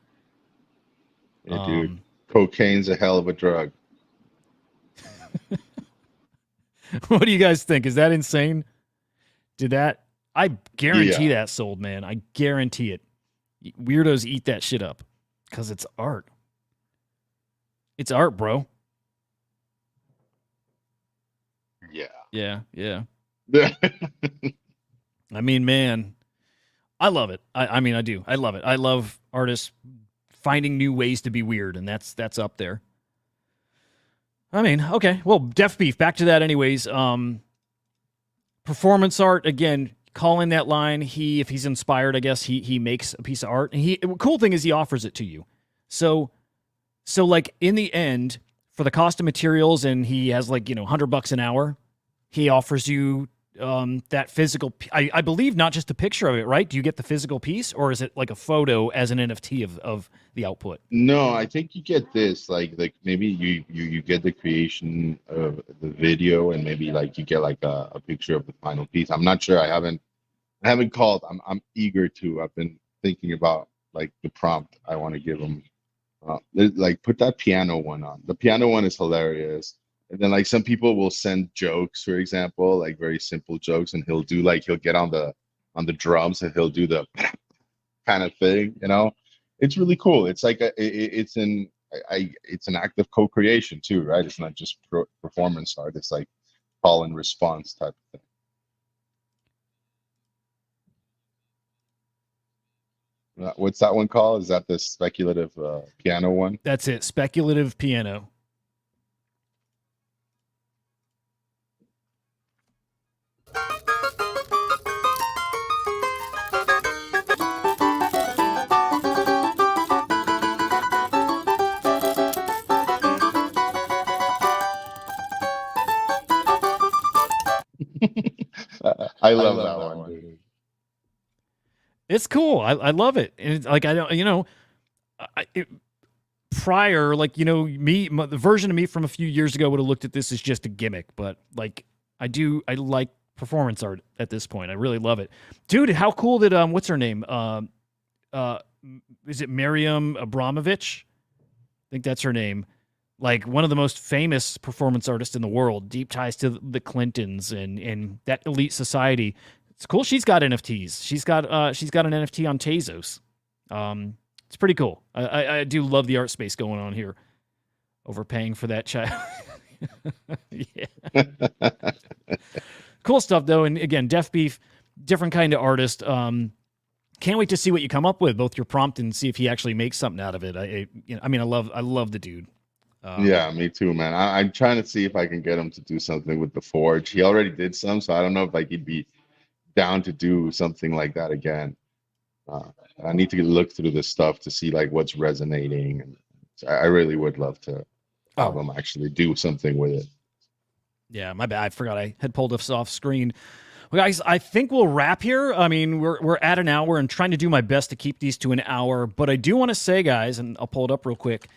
Yeah, dude. Cocaine's a hell of a drug. What do you guys think? Is that insane? I guarantee that sold, man. I guarantee it. Weirdos eat that shit up because it's art. It's art, bro. Yeah. Yeah. I mean, man, I love it. I mean, I do. I love it. I love artists finding new ways to be weird, and that's up there. I mean, okay. Well, Def Beef, back to that anyways. Performance art, again, call in that line. If he's inspired, I guess he makes a piece of art. And cool thing is he offers it to you. So like in the end, for the cost of materials, and he has like, $100 an hour, he offers you that physical, I believe not just a picture of it, right? Do you get the physical piece, or is it like a photo as an NFT of the output? No, I think you get this, like maybe you get the creation of the video, and maybe like you get like a picture of the final piece. I'm not sure. I haven't called. I'm eager to. I've been thinking about like the prompt I want to give him. Like put that piano one on. The piano one is hilarious. And then like some people will send jokes, for example, like very simple jokes, and he'll get on the drums, and he'll do the kind of thing, It's really cool. It's like it's an act of co-creation too, right? It's not just performance art. It's like call and response type of thing. What's that one called? Is that the speculative piano one? That's it. Speculative piano. I love that one, dude. It's cool. I love it. And it's like, I don't, prior, like, the version of me from a few years ago would have looked at this as just a gimmick, but like, I like performance art at this point. I really love it. Dude, how cool did, what's her name? Is it Miriam Abramovich? I think that's her name. Like one of the most famous performance artists in the world, deep ties to the Clintons and that elite society. It's cool. She's got NFTs. She's got an NFT on Tezos. It's pretty cool. I do love the art space going on here. Overpaying for that child. Yeah. Cool stuff though. And again, Def Beef, different kind of artist. Can't wait to see what you come up with, both your prompt and see if he actually makes something out of it. I love the dude. Yeah, me too, man. I'm trying to see if I can get him to do something with the Forge. He already did some, so I don't know if like he'd be down to do something like that again. I need to look through this stuff to see like what's resonating, and I really would love to have him actually do something with it. Yeah, my bad. I forgot I had pulled this off screen. Well, guys, I think we'll wrap here. I mean, we're at an hour and trying to do my best to keep these to an hour. But I do want to say, guys, and I'll pull it up real quick.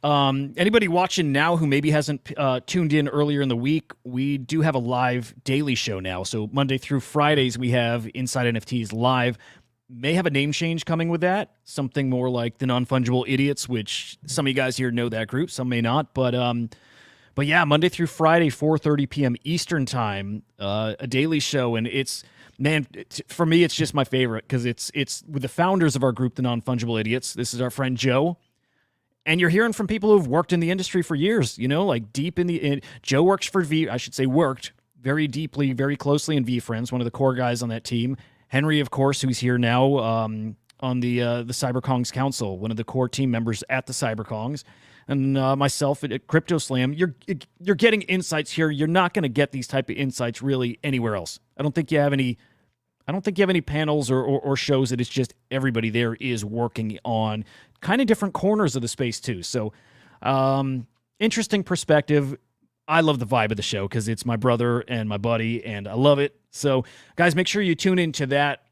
Anybody watching now who maybe hasn't tuned in earlier in the week, we do have a live daily show now. So Monday through Fridays, we have Inside NFTs live. May have a name change coming with that. Something more like the Non-Fungible Idiots, which some of you guys here know that group. Some may not. But yeah, Monday through Friday, 4:30 p.m. Eastern time, a daily show. And it's, man, for me, it's just my favorite because it's with the founders of our group, the Non-Fungible Idiots. This is our friend Joe. And you're hearing from people who've worked in the industry for years, like deep Joe works for worked very deeply, very closely in VFriends, one of the core guys on that team. Henry, of course, who's here now on the CyberKongs Council, one of the core team members at the CyberKongs, and myself at Crypto Slam. You're getting insights here. You're not going to get these type of insights really anywhere else. I don't think you have any panels or shows that it's just everybody there is working on kind of different corners of the space too. So interesting perspective. I love the vibe of the show because it's my brother and my buddy, and I love it. So, guys, make sure you tune into that.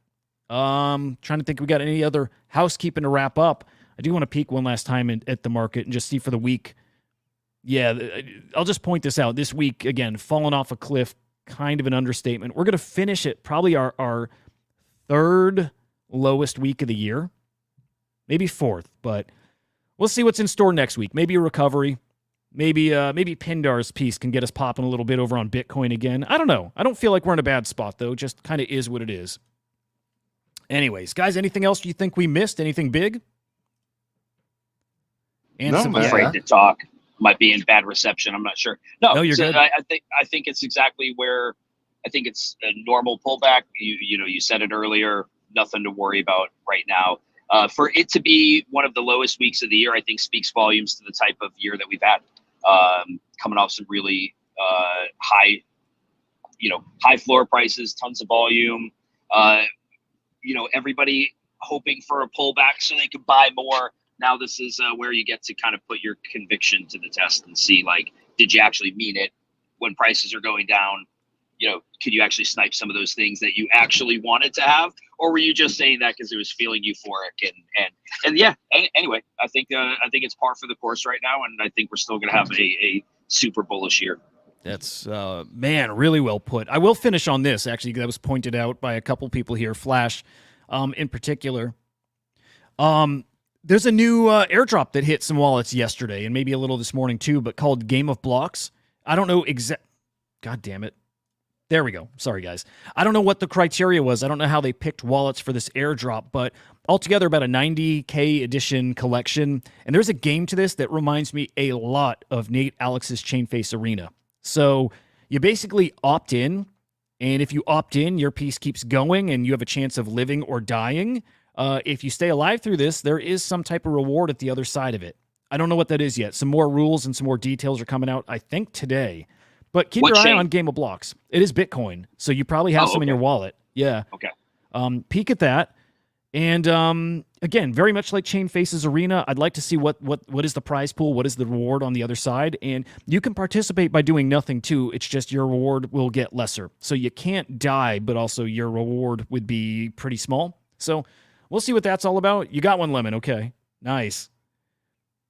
Trying to think if we got any other housekeeping to wrap up. I do want to peek one last time at the market and just see for the week. Yeah, I'll just point this out. This week, again, falling off a cliff, kind of an understatement. We're going to finish it probably our third lowest week of the year, maybe fourth, but we'll see what's in store next week. Maybe a recovery. Maybe Pindar's piece can get us popping a little bit over on Bitcoin again. I don't know. I don't feel like we're in a bad spot, though. Just kind of is what it is. Anyways, guys, anything else you think we missed? Anything big? And I'm afraid to talk. Might be in bad reception. I'm not sure. No, you're good. I think it's exactly where I think it's a normal pullback. You said it earlier. Nothing to worry about right now. For it to be one of the lowest weeks of the year, I think speaks volumes to the type of year that we've had. Coming off some really high floor prices, tons of volume. Everybody hoping for a pullback so they could buy more. Now this is where you get to kind of put your conviction to the test and see, like, did you actually mean it when prices are going down? Could you actually snipe some of those things that you actually wanted to have, or were you just saying that because it was feeling euphoric? And yeah. Anyway, I think it's par for the course right now, and I think we're still going to have a super bullish year. That's really well put. I will finish on this, actually. That was pointed out by a couple people here, Flash, in particular. There's a new airdrop that hit some wallets yesterday, and maybe a little this morning too, but called Game of Blocks. I don't know God damn it. There we go. Sorry, guys. I don't know what the criteria was. I don't know how they picked wallets for this airdrop, but altogether about a 90K edition collection. And there's a game to this that reminds me a lot of Nate Alex's Chainface Arena. So you basically opt in, and if you opt in, your piece keeps going, and you have a chance of living or dying. If you stay alive through this, there is some type of reward at the other side of it. I don't know what that is yet. Some more rules and some more details are coming out, I think, today. But keep your eye on Game of Blocks. It is Bitcoin, so you probably have some in your wallet. Yeah. Okay. Peek at that. And again, very much like Chainface's Arena, I'd like to see what is the prize pool, what is the reward on the other side. And you can participate by doing nothing too. It's just your reward will get lesser. So you can't die, but also your reward would be pretty small. So we'll see what that's all about. You got one, Lemon. Okay. Nice.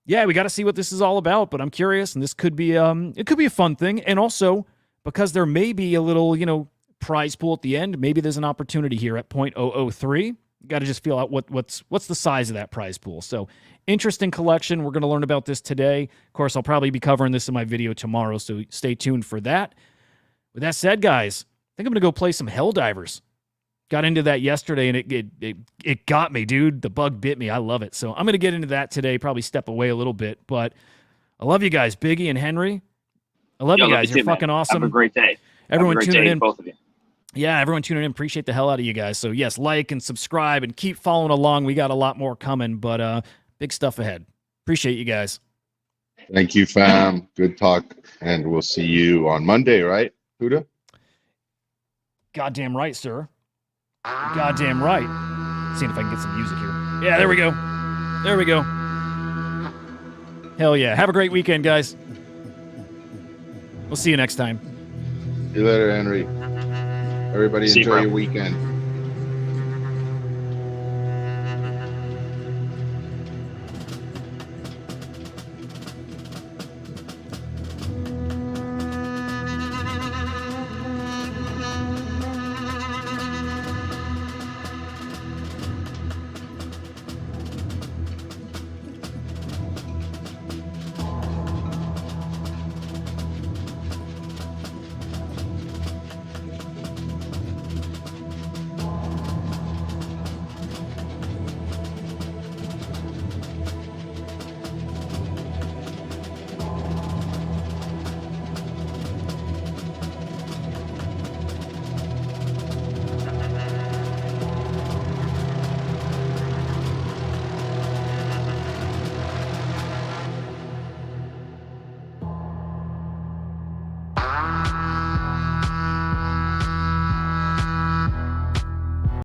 Yeah, we got to see what this is all about, but I'm curious, and this could be it could be a fun thing. And also, because there may be a little, prize pool at the end, maybe there's an opportunity here at 0.003. You got to just feel out what's the size of that prize pool. So, interesting collection. We're going to learn about this today. Of course, I'll probably be covering this in my video tomorrow, so stay tuned for that. With that said, guys, I think I'm going to go play some Helldivers. Got into that yesterday, and it got me, dude. The bug bit me. I love it. So I'm going to get into that today, probably step away a little bit. But I love you guys, Biggie and Henry. I love you guys. You're fucking awesome. Have a great day. Everyone tuning in. Both of you. Yeah, everyone tuning in. Appreciate the hell out of you guys. So, yes, like and subscribe and keep following along. We got a lot more coming, but big stuff ahead. Appreciate you guys. Thank you, fam. Good talk. And we'll see you on Monday, right, Huda? Goddamn right, sir. Goddamn right. Seeing if I can get some music here. Yeah, there we go. There we go. Hell yeah. Have a great weekend, guys. We'll see you next time. See you later, Henry. Everybody enjoy your weekend.